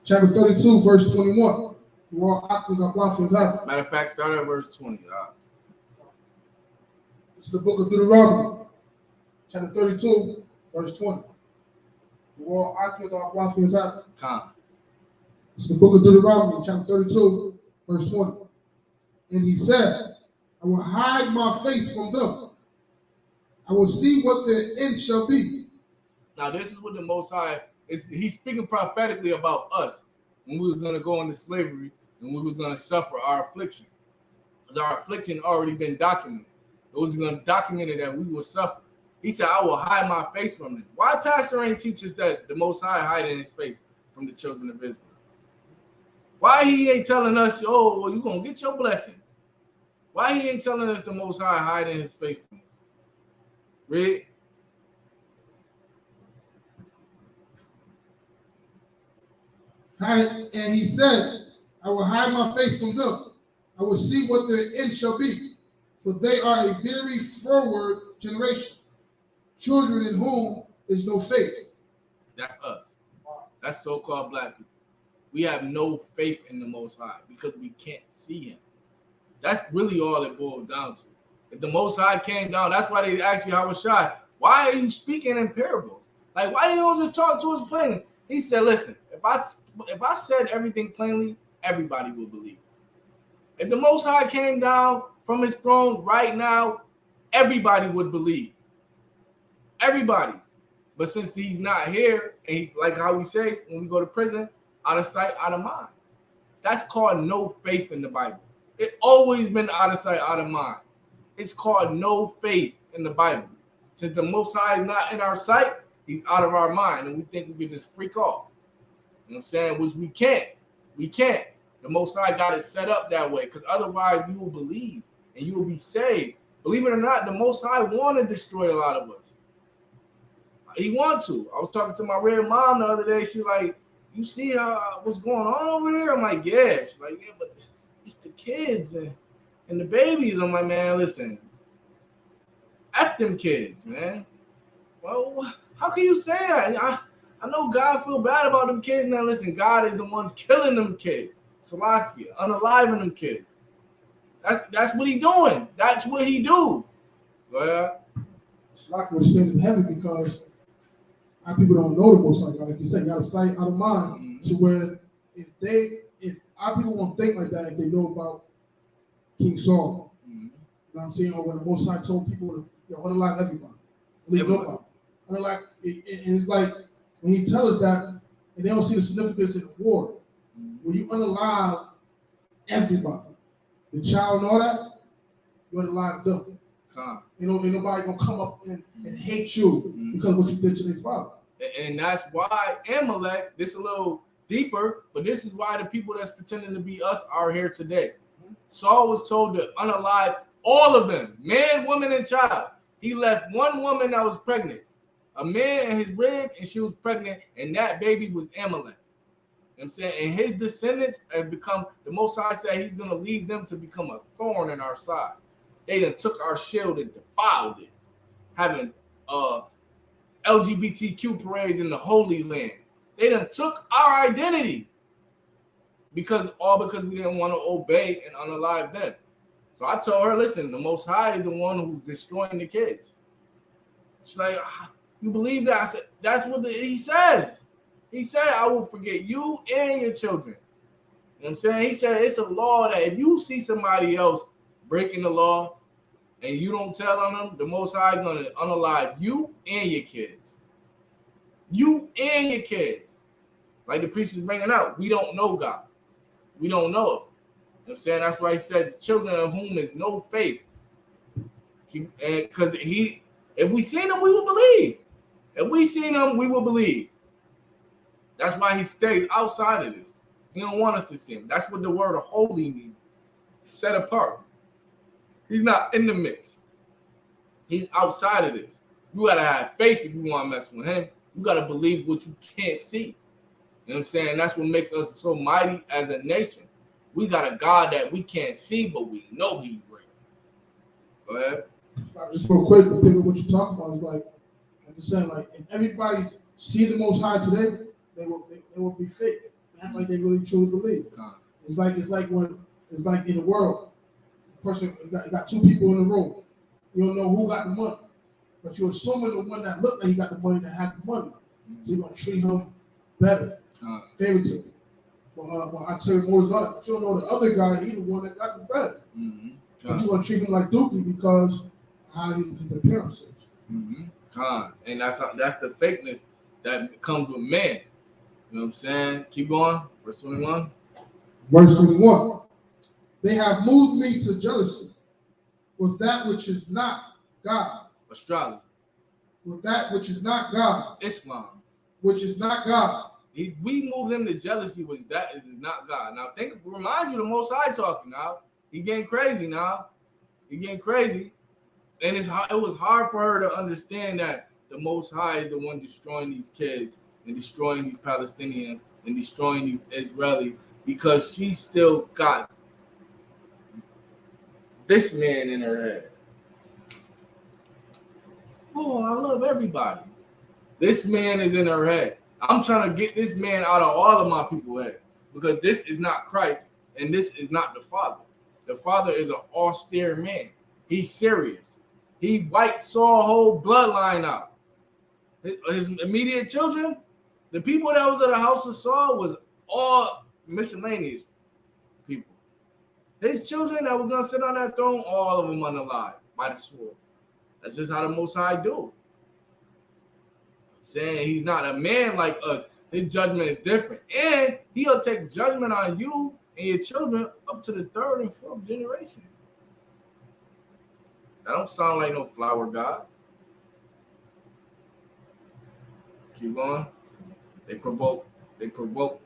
[SPEAKER 2] chapter 32, verse 21.
[SPEAKER 1] Matter of fact, start at verse 20.
[SPEAKER 2] This is the book of Deuteronomy, chapter 32, verse 20. This is the book of Deuteronomy, chapter 32, verse 20. And he said, I will hide my face from them. I will see what their end shall be.
[SPEAKER 1] Now, this is what the Most High is. He's speaking prophetically about us when we was going to go into slavery and we was going to suffer our affliction. Because our affliction already been documented. It was going to document it that we will suffer. He said, I will hide my face from them. Why Pastor ain't teach us that the Most High hiding his face from the children of Israel? Why he ain't telling us, oh, well, you're going to get your blessing? Why he ain't telling us the Most High hiding his face from us? Read.
[SPEAKER 2] And he said, I will hide my face from them. I will see what their end shall be. For they are a very forward generation, children in whom is no faith.
[SPEAKER 1] That's us. That's so-called black people. We have no faith in the Most High because we can't see him. That's really all it boils down to. If the Most High came down, that's why they asked you, Hawashai, why are you speaking in parables? Like, why you don't just talk to us plainly? He said, listen, if I said everything plainly, everybody will believe. If the Most High came down from his throne right now, everybody would believe. Everybody. But since he's not here, and he, like how we say when we go to prison, out of sight, out of mind. That's called no faith in the Bible. It always been out of sight, out of mind. It's called no faith in the Bible. Since the Most High is not in our sight, he's out of our mind, and we think we can just freak off. You know what I'm saying? Which we can't. We can't. The Most High got it set up that way, because otherwise you will believe and you will be saved. Believe it or not, the Most High want to destroy a lot of us. He want to. I was talking to my red mom the other day. She like, you see what's going on over there? I'm like, yeah. She's like, yeah, but it's the kids and the babies. I'm like, man, listen, F them kids, man. Well, how can you say that? I know God feel bad about them kids. Now, listen, God is the one killing them kids. Salakia, unaliving them kids. That's what he doing. That's what he do. Go ahead.
[SPEAKER 2] Salakia was saying it's heavy because our people don't know the Most High God. Like you said, you got a sight out of mind.
[SPEAKER 1] Mm-hmm.
[SPEAKER 2] To where if our people won't think like that if they know about King Saul.
[SPEAKER 1] Mm-hmm.
[SPEAKER 2] You know what I'm saying? Or when the Most High told people to unalive everybody. Leave nobody. I mean, like, and it's like when he tells us that, and they don't see the significance in the war. When you unalive everybody, the child and all that, you unalive them. You know, ain't nobody gonna come up and hate you because of what you did to their father.
[SPEAKER 1] And that's why Amalek, this is a little deeper, but this is why the people that's pretending to be us are here today. Saul was told to unalive all of them, man, woman, and child. He left one woman that was pregnant, a man in his rib, and she was pregnant, and that baby was Amalek. You know what I'm saying? And his descendants have become, the Most High said he's going to leave them to become a thorn in our side. They done took our shield and defiled it, having LGBTQ parades in the Holy Land. They done took our identity because we didn't want to obey and unalive them. So I told her, listen, the Most High is the one who's destroying the kids. She's like, you believe that? I said, that's what he says. He said, I will forget you and your children. You know what I'm saying? He said it's a law that if you see somebody else breaking the law and you don't tell on them, the Most High is going to unalive you and your kids. You and your kids. Like the priest is bringing out, we don't know God. We don't know him. You know what I'm saying? That's why he said, the children of whom is no faith. Because if we seen him, we will believe. If we seen him, we will believe. That's why he stays outside of this. He don't want us to see him. That's what the word of holy means. Set apart. He's not in the mix. He's outside of this. You gotta have faith if you want to mess with him. You gotta believe what you can't see. You know what I'm saying? That's what makes us so mighty as a nation. We got a God that we can't see, but we know he's real. Go ahead.
[SPEAKER 2] Just real quick, I think what you're talking about is like, I'm just saying, like, if everybody see the Most High today, they will be fake. They act like they really truly believe. It's like in the world, the person got two people in the room. You don't know who got the money, but you're assuming the one that looked like he got the money that had the money. So you're gonna treat him better, favoritism. Well, I tell you more is not, but you don't know the other guy. He the one that got the bread. But you're gonna treat him like Dookie because how his appearance is.
[SPEAKER 1] And that's the fakeness that comes with man. You know what I'm saying? Keep going. Verse 21.
[SPEAKER 2] Verse 21. They have moved me to jealousy with that which is not God.
[SPEAKER 1] Astrology.
[SPEAKER 2] With that which is not God.
[SPEAKER 1] Islam.
[SPEAKER 2] Which is not God.
[SPEAKER 1] We moved him to jealousy, which that is not God. Now remind you the Most High talking now. He getting crazy now. He getting crazy. And it was hard for her to understand that the Most High is the one destroying these kids and destroying these Palestinians and destroying these Israelis because she still got this man in her head. Oh, I love everybody. This man is in her head. I'm trying to get this man out of all of my people's head because this is not Christ and this is not the Father. The Father is an austere man. He's serious. He saw a whole bloodline out. His immediate children, the people that was at the house of Saul was all miscellaneous people. His children that was going to sit on that throne, all of them unalive by the sword. That's just how the Most High do. Saying he's not a man like us. His judgment is different. And he'll take judgment on you and your children up to the third and fourth generation. That don't sound like no flower God. Keep going. They provoke. What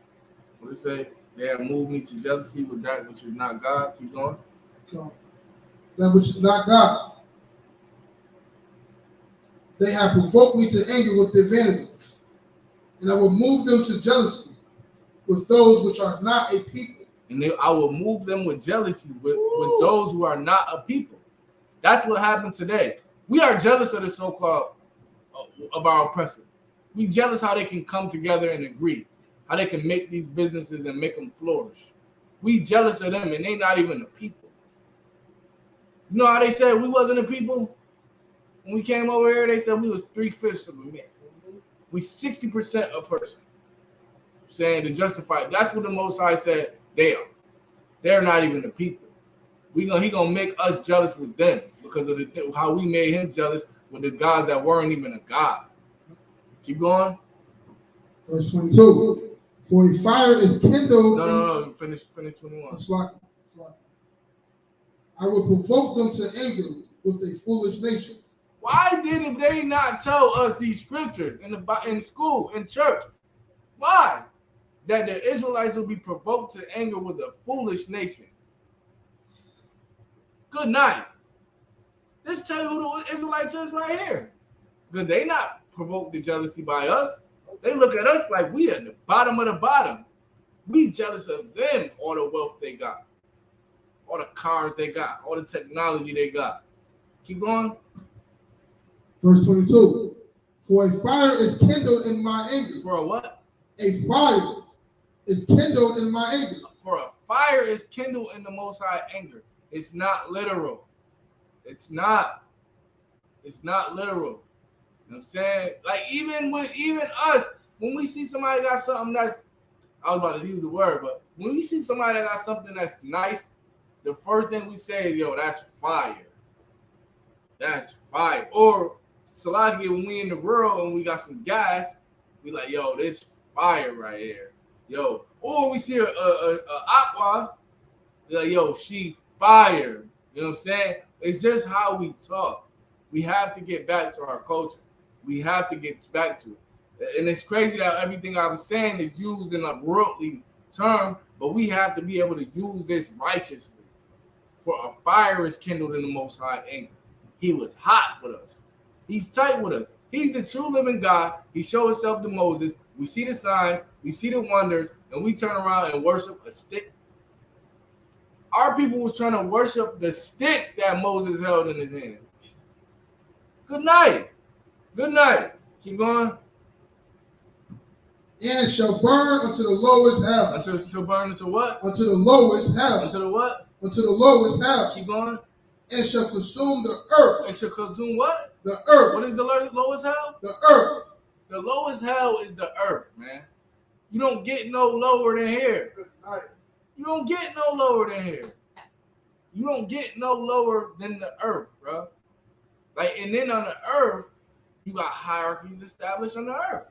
[SPEAKER 1] do it say? They have moved me to jealousy with that which is not God. Keep going.
[SPEAKER 2] That which is not God. They have provoked me to anger with their vanity, and I will move them to jealousy with those which are not a people.
[SPEAKER 1] And I will move them with jealousy with those who are not a people. That's what happened today. We are jealous of the so-called of our oppressor. We jealous how they can come together and agree, how they can make these businesses and make them flourish. We jealous of them, and they not even a people. You know how they said we wasn't a people? When we came over here, they said we was 3/5 of a man. We 60% a person. Saying to justify it. That's what the Most High said they are. They're not even the people. He gonna make us jealous with them because of how we made him jealous with the gods that weren't even a god. Keep going.
[SPEAKER 2] Verse 22. For a fire is kindled.
[SPEAKER 1] No. Finish 21.
[SPEAKER 2] I will provoke them to anger with a foolish nation.
[SPEAKER 1] Why didn't they not tell us these scriptures in school, in church? Why? That the Israelites will be provoked to anger with a foolish nation. Good night. Let's tell you who the Israelites is right here. Because they not provoked to jealousy by us. They look at us like we at the bottom of the bottom. We jealous of them, all the wealth they got, all the cars they got, all the technology they got. Keep going.
[SPEAKER 2] Verse 22. For a fire is kindled in my anger.
[SPEAKER 1] For a what?
[SPEAKER 2] A fire is kindled in my anger.
[SPEAKER 1] For a fire is kindled in the Most High anger. It's not literal. It's not. It's not literal. You know what I'm saying? Like even us, when we see somebody got something that's, I was about to use the word, but when we see somebody that got something that's nice, the first thing we say is, yo, that's fire. That's fire. Or Salaki, when we in the world and we got some gas, we like, yo, this fire right here. Yo. Or we see a aqua, like, yo, she fire. You know what I'm saying? It's just how we talk. We have to get back to our culture. We have to get back to it. And it's crazy that everything I'm saying is used in a worldly term, but we have to be able to use this righteously. For a fire is kindled in the Most High anger. He was hot with us. He's tight with us. He's the true living God. He showed himself to Moses. We see the signs, we see the wonders, and we turn around and worship a stick. Our people was trying to worship the stick that Moses held in his hand. Good night. Good night. Keep going.
[SPEAKER 2] And shall burn unto the lowest hell.
[SPEAKER 1] Until shall burn into what?
[SPEAKER 2] Unto the lowest hell.
[SPEAKER 1] Until the what?
[SPEAKER 2] Unto the lowest hell.
[SPEAKER 1] Keep going.
[SPEAKER 2] And shall consume the earth.
[SPEAKER 1] And shall consume what?
[SPEAKER 2] The earth.
[SPEAKER 1] What is the lowest hell?
[SPEAKER 2] The earth.
[SPEAKER 1] The lowest hell is the earth, man. You don't get no lower than here. You don't get no lower than here. You don't get no lower than the earth, bro. Like, and then on the earth, you got hierarchies established on the earth.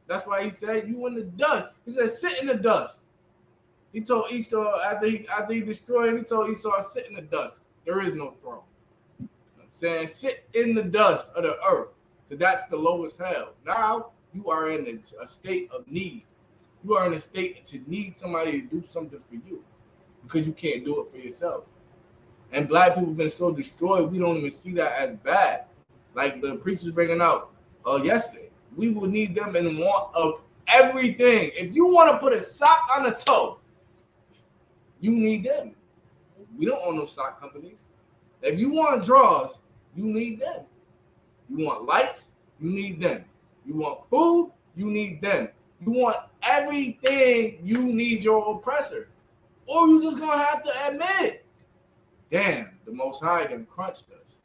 [SPEAKER 1] That's why he said, you in the dust. He said, sit in the dust. He told Esau, after he destroyed him, he told Esau, sit in the dust. There is no throne. You know what I'm saying, sit in the dust of the earth. Because that's the lowest hell. Now, you are in a state of need. You are in a state to need somebody to do something for you. Because you can't do it for yourself. And black people have been so destroyed, we don't even see that as bad. Like the priest was bringing out yesterday. We will need them in want of everything. If you want to put a sock on a toe, you need them. We don't own no sock companies. If you want drawers, you need them. You want lights, you need them. You want food, you need them. You want everything, you need your oppressor. Or you just gonna have to admit, damn, the Most High done crunched us.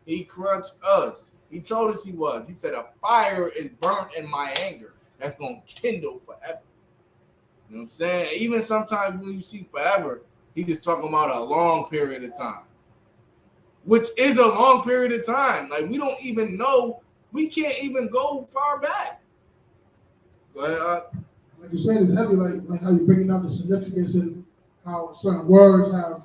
[SPEAKER 1] He crunched us. He told us he was. He said, a fire is burnt in my anger. That's going to kindle forever. You know what I'm saying? Even sometimes when you see forever, he's just talking about a long period of time. Which is a long period of time. Like, we don't even know. We can't even go far back. Go ahead,
[SPEAKER 2] like you said, it's heavy, like how you're bringing out the significance and how certain words have,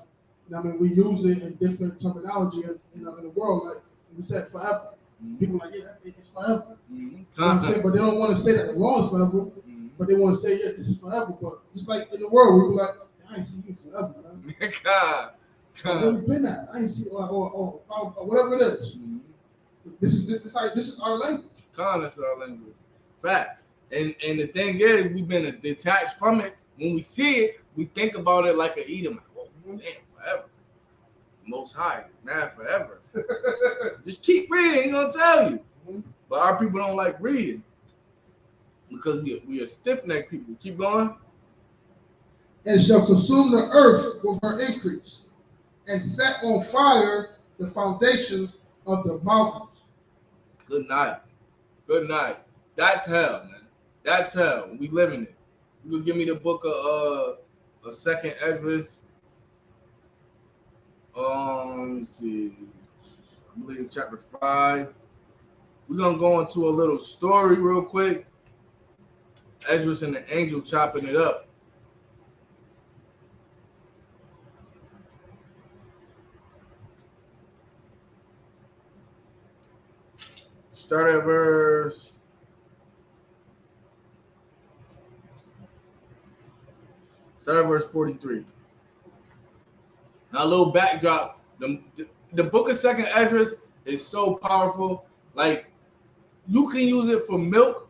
[SPEAKER 2] I mean, we use it in different terminology in the world. Like we said, forever. Mm-hmm. People are like, yeah, it's forever. Mm-hmm. You know what I'm saying? But they don't want to say that the law is forever. Mm-hmm. But they want to say, yeah, this is forever. But just like in the world, we're like, I ain't see you forever, man. God. Where you been at? I ain't see or whatever it is. Mm-hmm. This is our language.
[SPEAKER 1] This is our language. Facts. And the thing is, we've been detached from it. When we see it, we think about it like an Edom. Like, oh, man, forever. Most High, man, forever. Just keep reading, he's gonna tell you. Mm-hmm. But our people don't like reading because we are stiff-necked people. Keep going.
[SPEAKER 2] And shall consume the earth with her increase, and set on fire the foundations of the mountains.
[SPEAKER 1] Good night. Good night. That's hell, man. That's hell. We live in it. You can give me the book of Second Esdras. Let's see. I believe chapter 5. We're gonna go into a little story real quick. Esdras and the angel chopping it up. Start at verse 43. Now a little backdrop. The book of Second Esdras is so powerful. Like, you can use it for milk,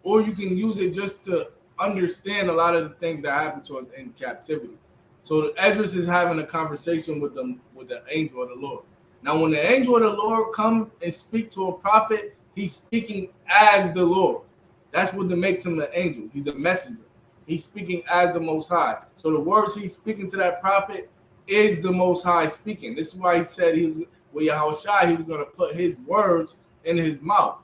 [SPEAKER 1] or you can use it just to understand a lot of the things that happen to us in captivity. So Esdras is having a conversation with the angel of the Lord. Now, when the angel of the Lord come and speak to a prophet, he's speaking as the Lord. That's what makes him an angel. He's a messenger. He's speaking as the Most High. So the words he's speaking to that prophet is the Most High speaking. This is why he said he was with Yahushua, he was going to put his words in his mouth.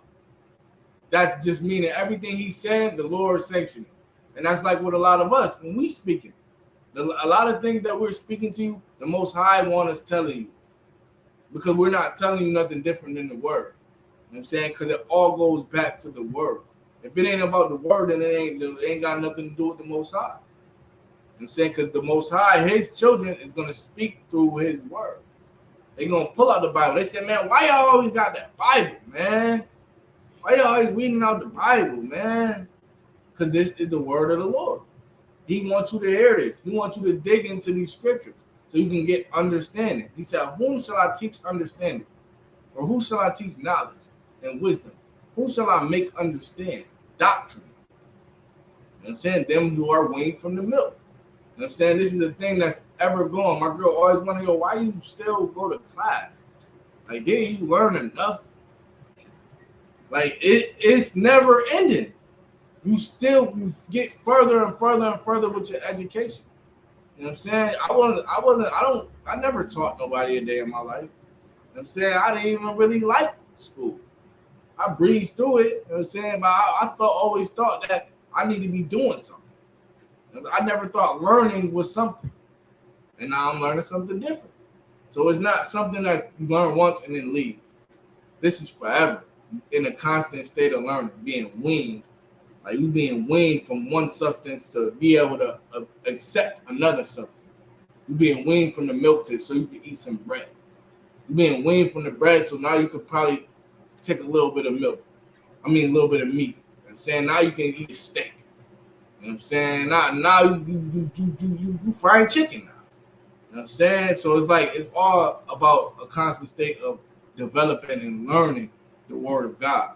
[SPEAKER 1] That's just meaning everything he said, the Lord sanctioned it. And that's like with a lot of us when we speaking. A lot of things that we're speaking to you, the Most High want us telling you. Because we're not telling you nothing different than the word. You know what I'm saying? Because it all goes back to the word. If it ain't about the word, then it ain't got nothing to do with the Most High. You know what I'm saying? Because the Most High, his children, is going to speak through his word. They're going to pull out the Bible. They say, man, why y'all always got that Bible, man? Why y'all always reading out the Bible, man? Because this is the word of the Lord. He wants you to hear this. He wants you to dig into these scriptures so you can get understanding. He said, whom shall I teach understanding? Or who shall I teach knowledge and wisdom? Who shall I make understand doctrine? You know what I'm saying? Them who are weaned from the milk. You know what I'm saying? This is a thing that's ever going. My girl always want to go, why you still go to class? Like, didn't you learn enough? Like, it's never ending. You get further and further and further with your education. You know what I'm saying? I never taught nobody a day in my life. You know what I'm saying? I didn't even really like school. I breezed through it, you know what I'm saying? But I always thought that I need to be doing something. I never thought learning was something. And now I'm learning something different. So it's not something that you learn once and then leave. This is forever. In a constant state of learning, being weaned. Like you being weaned from one substance to be able to accept another substance. You being weaned from the milk so you can eat some bread. You being weaned from the bread so now you could probably take a little bit of milk. A little bit of meat. You know what I'm saying? Now you can eat steak. You know what I'm saying? Now you frying chicken now. You know what I'm saying? So it's all about a constant state of developing and learning the word of God.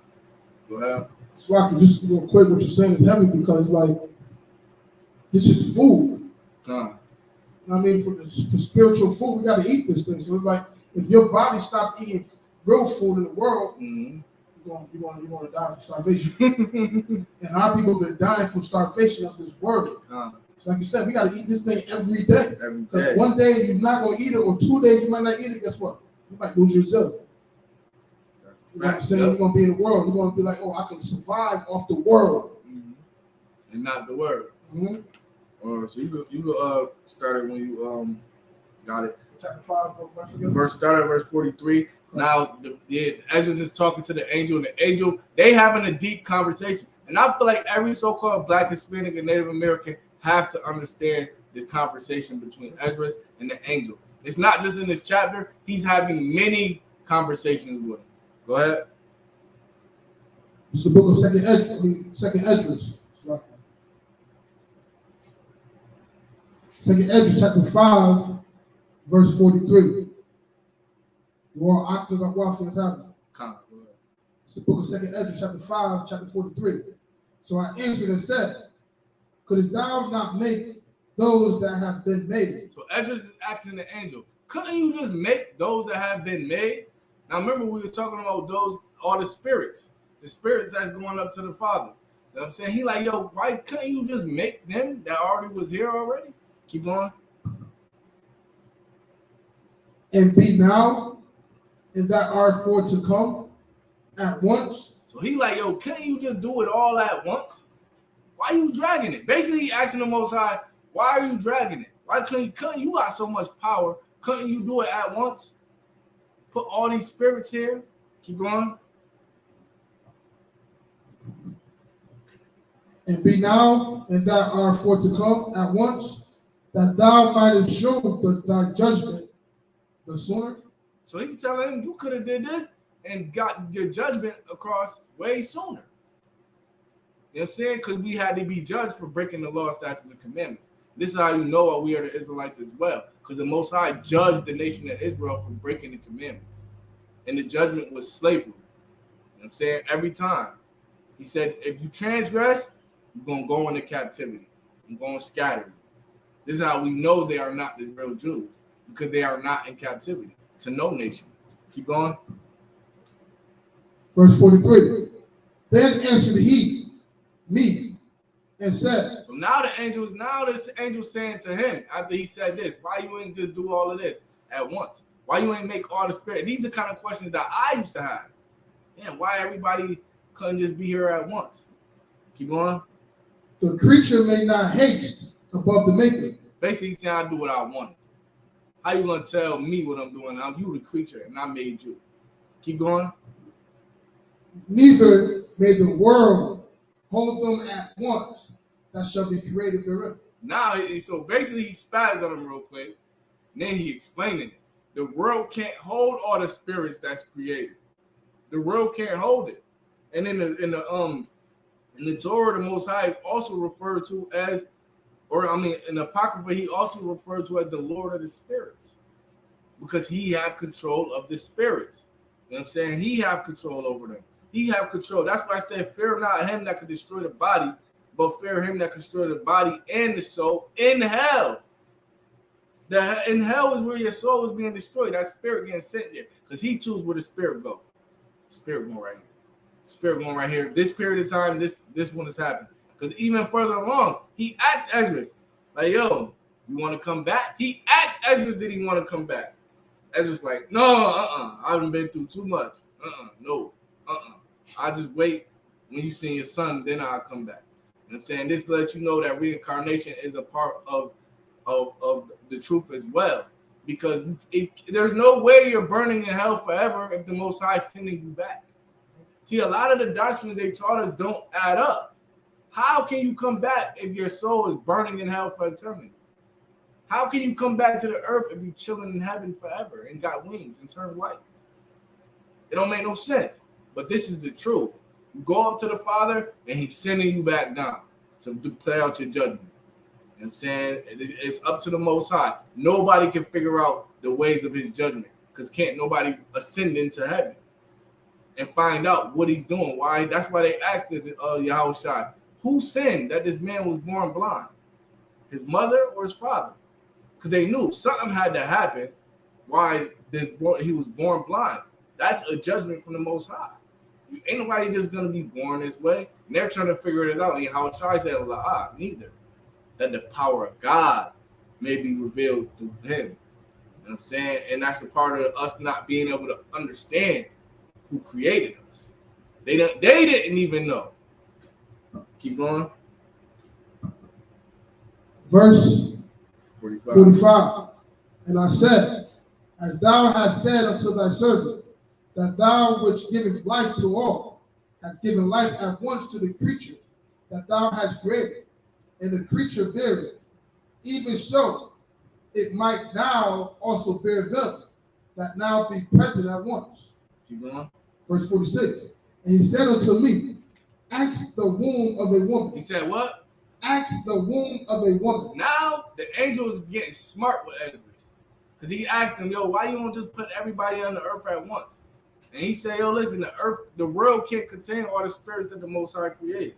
[SPEAKER 1] Go ahead.
[SPEAKER 2] So I can just real quick, what you're saying is heavy because this is food. For spiritual food, we got to eat this thing. So it's like if your body stopped eating real food in the world, you're going to die from starvation. And our people have been dying from starvation of this word. So like you said, we got to eat this thing every day.
[SPEAKER 1] Every day.
[SPEAKER 2] One day you're not going to eat it, or 2 days you might not eat it. Guess what? You might lose your zeal. You know what I'm saying? You're going to be in the world. You're going to be like, oh, I can survive off the world.
[SPEAKER 1] And not the word. Or so you go start it when you got it.
[SPEAKER 2] Chapter 5,
[SPEAKER 1] start at verse 43. Now Ezra is talking to the angel, and the angel, they having a deep conversation. And I feel like every so-called Black, Hispanic, and Native American have to understand this conversation between Ezra and the angel. It's not just in this chapter. He's having many conversations with him. Go ahead.
[SPEAKER 2] It's the book of Second Esdras. Second Esdras, chapter 5, verse 43. It's the book of Second Esdras, chapter 5, chapter 43. So I answered and said, couldst thou not make those that have been made?
[SPEAKER 1] So Esdras is asking the angel, couldn't you just make those that have been made? Now remember we were talking about all the spirits that's going up to the Father. You know what I'm saying? He like, yo, why couldn't you just make them that already was here already? Keep going.
[SPEAKER 2] And be now, and that are for to come at once.
[SPEAKER 1] So he like, yo, can't you just do it all at once? Why are you dragging it? Basically, he asking the Most High, why are you dragging it? Why couldn't you got so much power? Couldn't you do it at once? Put all these spirits here. Keep going.
[SPEAKER 2] And be now, and that are for to come at once, that thou mightest show thy judgment the sooner.
[SPEAKER 1] So he telling him, you could have did this and got your judgment across way sooner. You know what I'm saying? Because we had to be judged for breaking the law, statutes, and commandments. This is how you know we are the Israelites as well. Because the Most High judged the nation of Israel for breaking the commandments. And the judgment was slavery. You know what I'm saying? Every time. He said, if you transgress, you're going to go into captivity. I'm going to scatter you. This is how we know they are not the real Jews. Because they are not in captivity to no nation. Keep going.
[SPEAKER 2] Verse 43. Then answered he me and said.
[SPEAKER 1] So now this angel saying to him, after he said this, why you ain't just do all of this at once? Why you ain't make all the spirit? These are the kind of questions that I used to have. Damn, why everybody couldn't just be here at once? Keep going.
[SPEAKER 2] The creature may not haste above the maker.
[SPEAKER 1] Basically, he's saying I do what I wanted. How you gonna tell me what I'm doing? I'm you the creature, and I made you. Keep going.
[SPEAKER 2] Neither may the world hold them at once that shall be created therein.
[SPEAKER 1] Now, so basically, he spazzed on him real quick. And then he explaining it. The world can't hold all the spirits that's created. The world can't hold it. And in the Torah, the Most High is also referred to as, in the Apocrypha, he also referred to as the Lord of the Spirits, because he have control of the spirits. You know what I'm saying? He have control over them. He have control. That's why I said, fear not him that can destroy the body, but fear him that can destroy the body and the soul in hell. In hell is where your soul is being destroyed. That spirit getting sent there, because he chooses where the spirit go. Spirit going right here. Spirit going right here. This period of time, this one is happening. Because even further along, he asked Esdras, like, yo, you want to come back? He asked Esdras, did he want to come back? Esdras like, no, I haven't been through too much. No. I'll just wait when you see your son, then I'll come back. You know what I'm saying? This lets you know that reincarnation is a part of the truth as well. Because there's no way you're burning in hell forever if the Most High is sending you back. See, a lot of the doctrines they taught us don't add up. How can you come back if your soul is burning in hell for eternity? How can you come back to the earth if you're chilling in heaven forever and got wings and turn white? It don't make no sense. But this is the truth. You go up to the Father and he's sending you back down to play out your judgment. You know what I'm saying? It's up to the Most High. Nobody can figure out the ways of his judgment, because can't nobody ascend into heaven and find out what he's doing. Why? That's why they asked Yahushua, who sinned that this man was born blind? His mother or his father? Because they knew something had to happen. Why he was born blind? That's a judgment from the Most High. Ain't nobody just gonna be born this way. And they're trying to figure it out. And Yahushua said, neither. That the power of God may be revealed through him. You know what I'm saying? And that's a part of us not being able to understand who created us. They didn't even know. Keep going.
[SPEAKER 2] Verse 45. And I said, as thou hast said unto thy servant, that thou which givest life to all, hast given life at once to the creature that thou hast created, and the creature beareth, even so it might now also bear them that now be present at once.
[SPEAKER 1] Keep going.
[SPEAKER 2] Verse 46. And he said unto me, ask the womb of a woman.
[SPEAKER 1] He said what?
[SPEAKER 2] Ask the womb of a woman.
[SPEAKER 1] Now the angel is getting smart with Esdras, because he asked him, yo, why you don't just put everybody on the earth at once? And he said, yo, listen, the world can't contain all the spirits that the Most High created.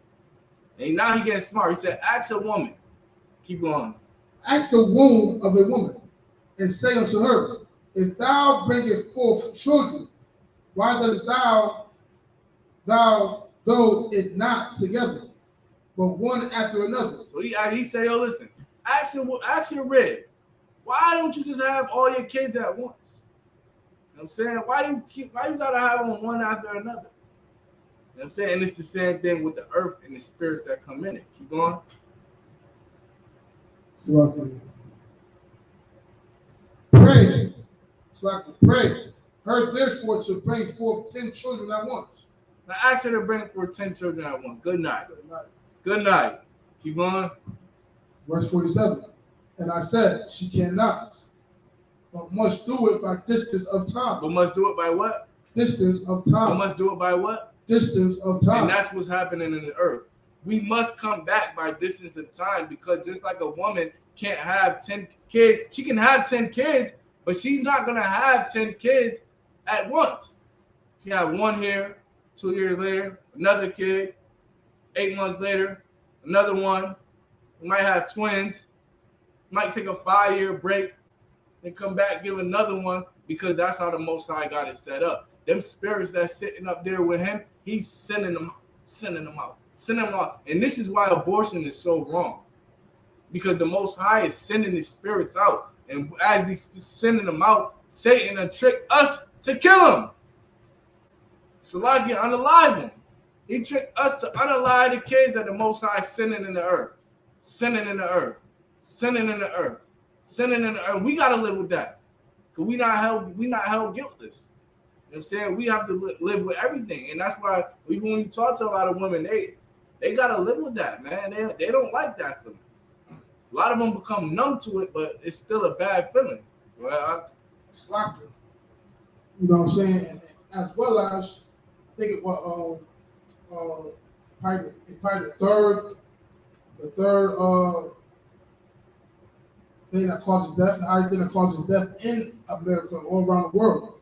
[SPEAKER 1] And now he getting smart. He said, ask a woman. Keep going.
[SPEAKER 2] Ask the womb of a woman, and say unto her, if thou bringest forth children, why dost thou though it not together, but one after another? So
[SPEAKER 1] he said, yo, listen, ask your rib. Why don't you just have all your kids at once? You know what I'm saying? Why you gotta have them one after another? You know what I'm saying? And it's the same thing with the earth and the spirits that come in it. Keep going.
[SPEAKER 2] So I can pray. So I can pray. Her therefore to bring forth 10 children at once.
[SPEAKER 1] Now ask her to bring forth 10 children at once. Good night. Good night. Keep going.
[SPEAKER 2] Verse 47. And I said, she cannot, but must do it by distance of time.
[SPEAKER 1] But must do it by what?
[SPEAKER 2] Distance of time.
[SPEAKER 1] But must do it by what?
[SPEAKER 2] Distance of time.
[SPEAKER 1] And that's what's happening in the earth. We must come back by distance of time, because just like a woman can't have 10 kids, she can have 10 kids, but she's not going to have 10 kids at once. She have one here, 2 years later, another kid, 8 months later, another one. We might have twins. Might take a 5-year break, then come back, give another one. because that's how the Most High got it set up. Them spirits that's sitting up there with him, he's sending them out. And this is why abortion is so wrong, because the Most High is sending his spirits out. And as he's sending them out, Satan will trick us to kill him. Salaki unalive him. He tricked us to unalive the kids that the Most High is sending in the earth. We gotta live with that. Because we not held guiltless. You know what I'm saying? We have to live with everything. And that's why even when you talk to a lot of women, they gotta live with that, man. They don't like that feeling. A lot of them become numb to it, but it's still a bad feeling. Well,
[SPEAKER 2] it's like, you know what I'm saying? And as well as, I think it was probably the third thing that causes death, the highest thing that causes death in America, all around the world,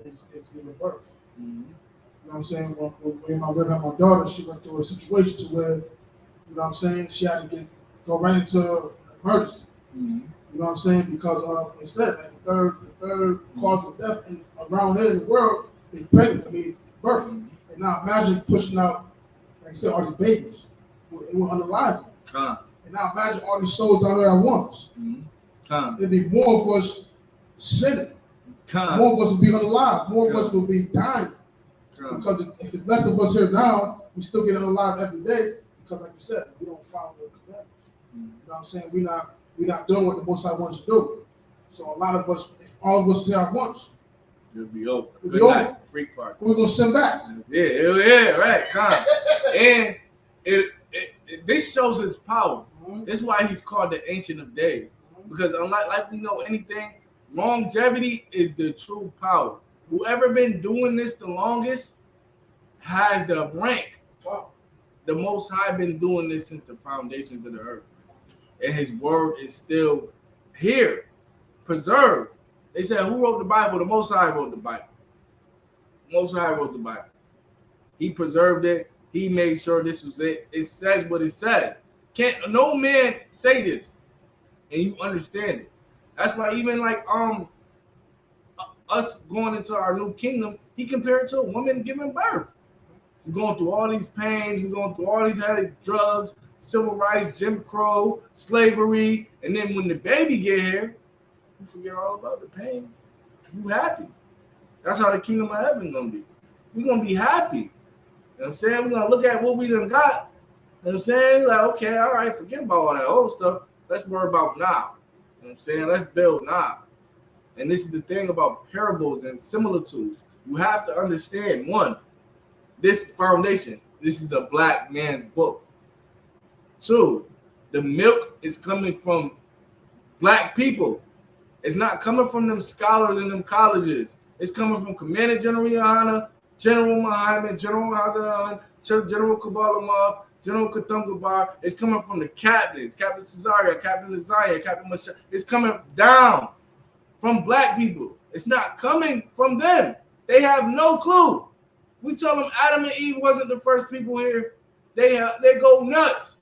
[SPEAKER 2] is giving birth. You know what I'm saying? When my brother and my daughter, she went through a situation to where, you know what I'm saying, she had to go right into emergency. You know what I'm saying? Because it said that the third cause of death around here in the world is pregnant, birth. And now imagine pushing out, like I said, all these babies. It will unalive them. And now imagine all these souls down there at once. There'd be more of us sinning. More of us will be unalive. More of us will be dying. Because if it's less of us here now, we still get unalive every day. Because like you said, we don't follow the commandments. You know what I'm saying? We're not doing what the Most High wants to do. So a lot of us, if all of us here at once,
[SPEAKER 1] it'll be over.
[SPEAKER 2] It'll be over.
[SPEAKER 1] Freak party.
[SPEAKER 2] We're gonna send back.
[SPEAKER 1] Yeah, right. And this shows his power. This is why he's called the Ancient of Days. Because unlike we know anything, longevity is the true power. Whoever been doing this the longest has the rank. The Most High been doing this since the foundations of the earth. And his word is still here, preserved. They said, who wrote the Bible? The Most High wrote the Bible. Most High wrote the Bible. He preserved it. He made sure this was it. It says what it says. Can't no man say this and you understand it. That's why even like us going into our new kingdom, he compared it to a woman giving birth. We're going through all these pains. We're going through all these heavy drugs, civil rights, Jim Crow, slavery, and then when the baby get here, you forget all about the pains. You happy. That's how the kingdom of heaven gonna be. We're gonna be happy. You know what I'm saying? We're gonna look at what we done got. You know what I'm saying? Like, okay, all right, forget about all that old stuff. Let's worry about now. You know what I'm saying? Let's build now. And this is the thing about parables and similitudes. You have to understand, one, this foundation, this is a black man's book. Two, the milk is coming from black people. It's not coming from them scholars in them colleges. It's coming from Commander General Yohana, General Muhammad, General Hazan, General Kabbalah, General Kathungabar. It's coming from the captains, Captain Cesaria, Captain Isaiah, Captain Mashah. It's coming down from black people. It's not coming from them. They have no clue. We tell them Adam and Eve wasn't the first people here. They go nuts.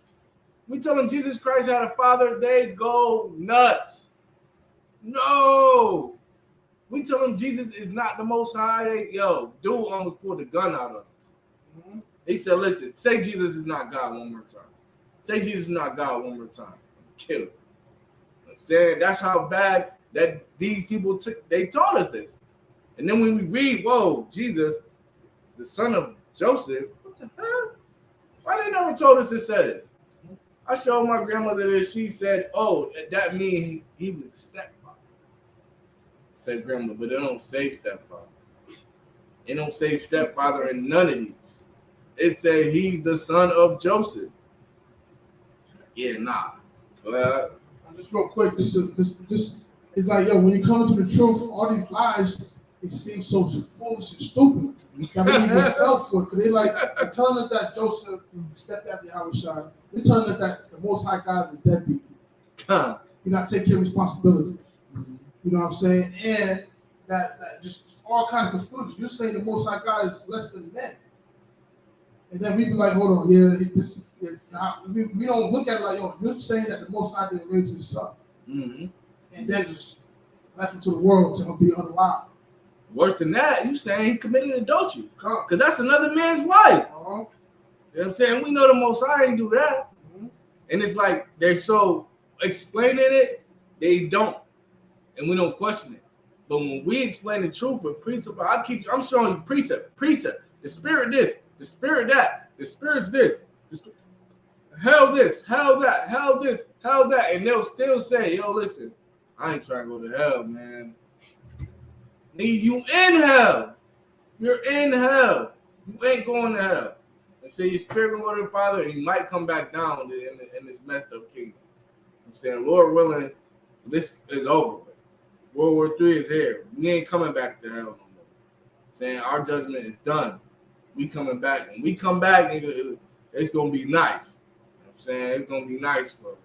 [SPEAKER 1] We tell them Jesus Christ had a father. They go nuts. No. We tell them Jesus is not the Most High. Dude almost pulled a gun out of us. He said, listen, say Jesus is not God one more time. Say Jesus is not God one more time. Kill him. You know what I'm saying? That's how bad that these people they taught us this. And then when we read, whoa, Jesus, the son of Joseph, what the hell? Why they never told us it said this? I showed my grandmother this. She said, oh, that means he was the stepfather. I said, grandma, but they don't say stepfather. They don't say stepfather in none of these. It said he's the son of Joseph. Yeah, nah.
[SPEAKER 2] Just real quick, this it's like, when you come to the truth, all these lies, it seems so foolish and stupid. That we even fell for it. Because they're telling us that Joseph stepped out the Yahushua. They're telling us that the Most High God is a deadbeat. You're not taking responsibility. You know what I'm saying? And that just all kind of confusion. You're saying the Most High God is less than men. And then we be like, hold on, we don't look at it like, you're saying that the Most High didn't raise his son. And then just left him to the world to be unalive.
[SPEAKER 1] Worse than that, you saying he committed adultery.
[SPEAKER 2] Come.
[SPEAKER 1] Because that's another man's wife.
[SPEAKER 2] Uh-huh.
[SPEAKER 1] You know what I'm saying? We know the Most High ain't do that.
[SPEAKER 2] Mm-hmm.
[SPEAKER 1] And it's like they're so explaining it, they don't. And we don't question it. But when we explain the truth with precept, I'm showing you precept. The spirit this, the spirit that, the spirit's this, hell this, hell that, hell this, hell that. And they'll still say, yo, listen, I ain't trying to go to hell, man. Need you in hell. You're in hell. You ain't going to hell. And say your spirit gonna go to the Father, and you might come back down in this messed up kingdom. I'm saying, Lord willing, this is over. World War III is here. We ain't coming back to hell no more. I'm saying our judgment is done. We coming back. When we come back, nigga, it's gonna be nice. You know what I'm saying? It's gonna be nice for us.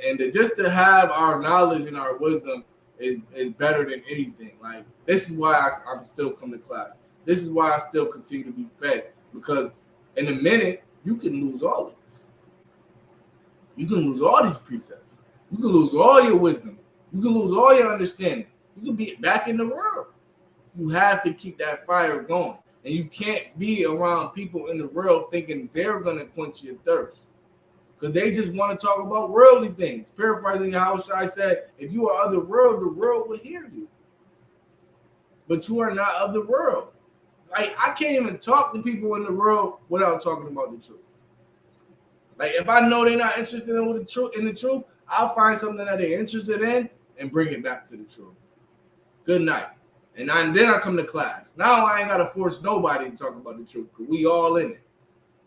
[SPEAKER 1] And just to have our knowledge and our wisdom is better than anything. Like, this is why I'm still coming to class. This is why I still continue to be fed. Because in a minute, you can lose all of this. You can lose all these precepts. You can lose all your wisdom. You can lose all your understanding. You can be back in the world. You have to keep that fire going. And you can't be around people in the world thinking they're going to quench your thirst. Because they just want to talk about worldly things. Paraphrasing how I said, if you are of the world will hear you. But you are not of the world. Like, I can't even talk to people in the world without talking about the truth. Like, if I know they're not interested in the truth, I'll find something that they're interested in and bring it back to the truth. Good night. And then I come to class. Now I ain't got to force nobody to talk about the truth, because we all in it.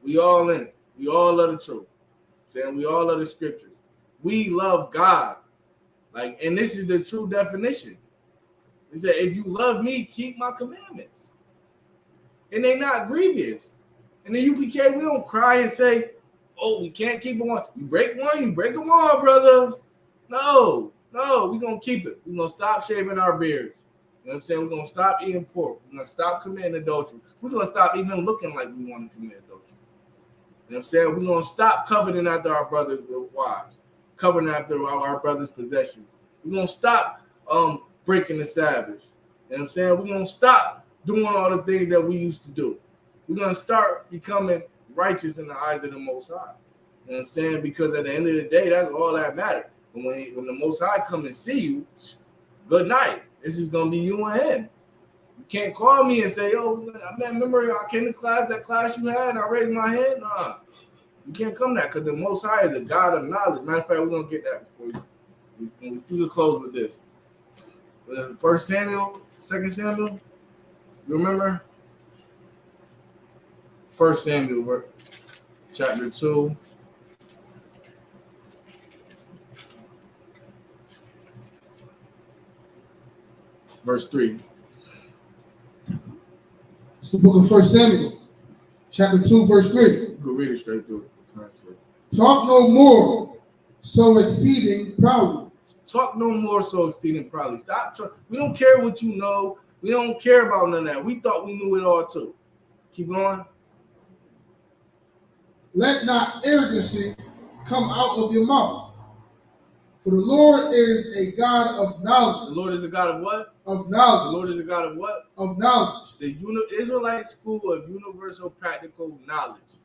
[SPEAKER 1] We all in it. We all love the truth. Saying we all love the scriptures. We love God. Like, and this is the true definition. It said, if you love me, keep my commandments. And they're not grievous. In the UPK, we don't cry and say, oh, we can't keep it one. You break one, you break them all, brother. No, we're going to keep it. We're going to stop shaving our beards. You know what I'm saying? We're going to stop eating pork. We're going to stop committing adultery. We're going to stop even looking like we want to commit adultery. You know what I'm saying? We're going to stop coveting after our brothers' wives, covering after our brothers' possessions. We're going to stop breaking the Sabbath. You know what I'm saying? We're going to stop doing all the things that we used to do. We're going to start becoming righteous in the eyes of the Most High. You know what I'm saying? Because at the end of the day, that's all that matters. And when the Most High come and see you, good night. This is going to be you and him. You can't call me and say, yo, I remember I came to class, that class you had, and I raised my hand. Nah, you can't come that, because the Most High is a God of knowledge. Matter of fact, we're going to get that before we do the close with this. 1 Samuel, 2 Samuel, you remember? 1 Samuel, chapter 2. Verse 3.
[SPEAKER 2] It's the book of 1 Samuel, chapter 2, verse 3.
[SPEAKER 1] You can read it straight through it for time's sake.
[SPEAKER 2] Talk no more, so exceeding proudly.
[SPEAKER 1] Talk no more, so exceeding proudly. Stop. We don't care what you know. We don't care about none of that. We thought we knew it all too. Keep going.
[SPEAKER 2] Let not arrogancy come out of your mouth. For the Lord is a God of knowledge.
[SPEAKER 1] The Lord is a God of what?
[SPEAKER 2] Of knowledge.
[SPEAKER 1] The Lord is a God of what?
[SPEAKER 2] Of knowledge.
[SPEAKER 1] The Israelite School of Universal Practical Knowledge.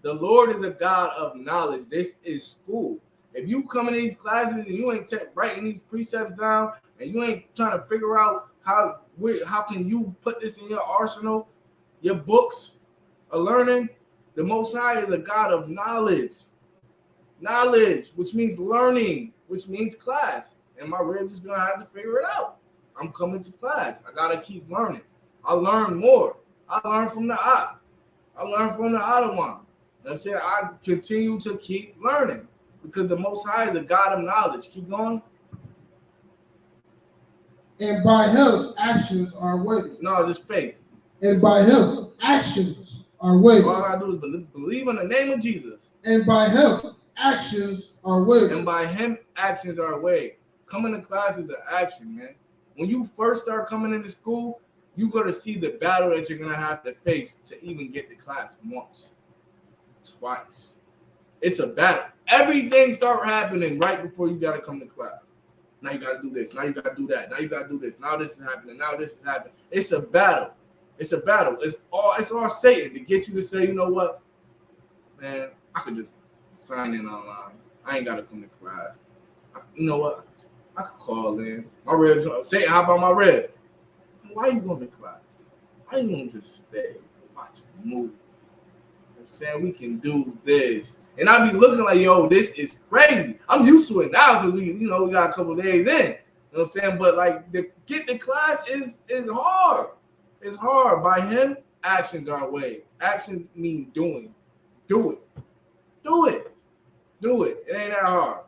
[SPEAKER 1] The Lord is a God of knowledge. This is school. If you come in these classes and you ain't writing these precepts down, and you ain't trying to figure out how can you put this in your arsenal, your books of learning, the Most High is a God of knowledge. Knowledge, which means learning, which means class. And my ribs is going to have to figure it out. I'm coming to class. I got to keep learning. I learn more. I learn from the Ak. I learn from the Ottawa. You know what I'm saying? I continue to keep learning because the Most High is a God of knowledge. Keep going.
[SPEAKER 2] And by him, actions are weighed.
[SPEAKER 1] No, just faith.
[SPEAKER 2] And by him, actions are weighed.
[SPEAKER 1] All I gotta do is believe in the name of Jesus.
[SPEAKER 2] And by him, actions are weighed.
[SPEAKER 1] And by him, actions are weighed. Coming to class is an action, man. When you first start coming into school, you're going to see the battle that you're going to have to face to even get to class once, twice. It's a battle. Everything start happening right before you got to come to class. Now you gotta do this. Now you gotta do that. Now you gotta do this. Now this is happening. Now this is happening. It's a battle. It's a battle. It's all Satan to get you to say, you know what, man, I could just sign in online. I ain't gotta come to class. You know what? I could call in. My ribs. Satan, how about my rib? Why you going to class? Why you gonna just stay and watch a movie? I'm saying we can do this. And I be looking like, yo, this is crazy. I'm used to it now because we got a couple of days in. You know what I'm saying? But like get the class is hard. It's hard. By him, actions are a way. Actions mean doing. Do it. Do it. Do it. It ain't that hard. You know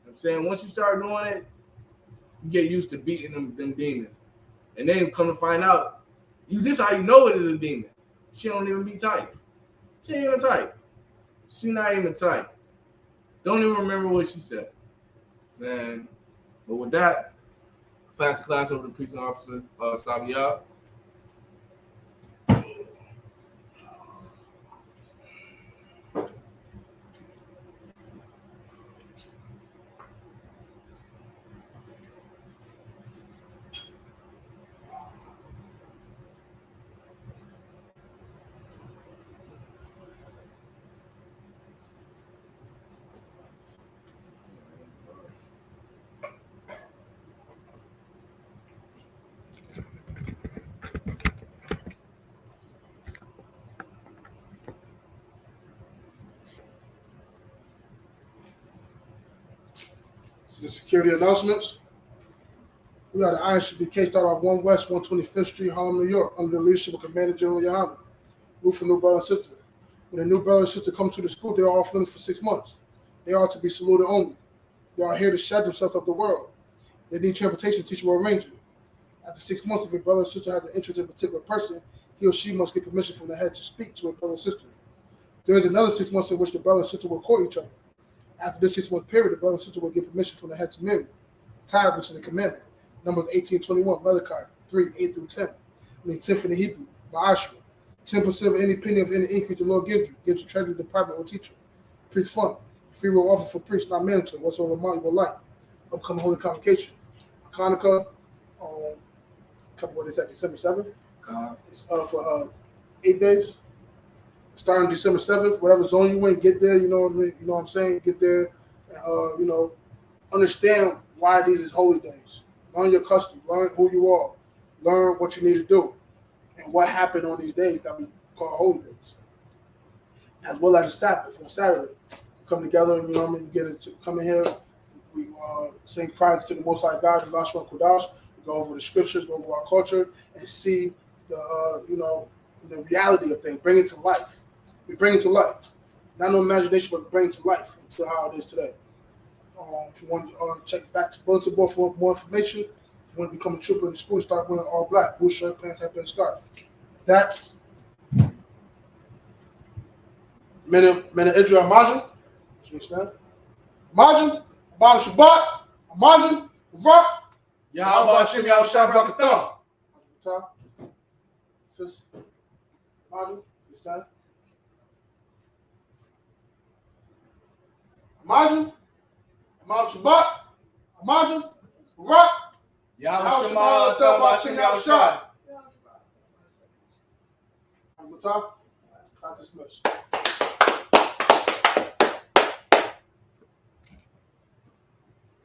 [SPEAKER 1] what I'm saying? Once you start doing it, you get used to beating them demons. And then you come to find out, this how you know it is a demon. She don't even be tight. She ain't even tight. She not even tight. Don't even remember what she said. And, but with that, pass the class over to precinct officer Sabiya.
[SPEAKER 2] The security announcements. We got an ISUPK start off 1 West 125th Street, Harlem, New York, under the leadership of Commander General Yohana. Root for new brother and sister. When a new brother and sister come to the school, they are off limits for 6 months. They are to be saluted only. They are here to shed themselves of the world. They need transportation, teacher, or arranger. After 6 months, if a brother or sister has an interest in a particular person, he or she must get permission from the head to speak to a brother or sister. There is another 6 months in which the brother and sister will court each other. After this 6 month period, the brother and sister will get permission from the head to marry. Tithe, which is the commandment. Numbers 18 and 21, Malachi 3, 8 through 10. I mean, 10 in the Hebrew, Ma'ashra. 10% of any penny of any increase the Lord gives you treasury department or teacher. Priest fund. Free will offer for priests, not mandatory, whatsoever amount you will like. Upcoming holy convocation. Hanukkah, what is that, December 7th? It's for 8 days. Starting December 7th, whatever zone you in, get there, you know what I mean? You know what I'm saying? Get there, understand why these is holy days. Learn your custom, learn who you are, learn what you need to do, and what happened on these days that we call holy days. As well as the Sabbath on Saturday. Come together, you know what I mean? Come in here, we sing prayers to the Most High God, the Lashon Kodash. We go over the scriptures, go over our culture, and see the reality of things, bring it to life. We bring it to life. Not no imagination, but bring it to life to how it is today. If you want to check back to bulletin board for more information, if you want to become a trooper in the school, start wearing all black, blue shirt, pants, headband, scarf. That, Mena Idra Amajin, Amajin, Abad Shabbat, Amajin, Rak, Yahweh Hashem Yahushua Barakatah. Sis, Amajin, you stand? Amajin, Amajin Shabbat, Amajin, Rak, Yahweh Hashem Yahushua. Class dismissed.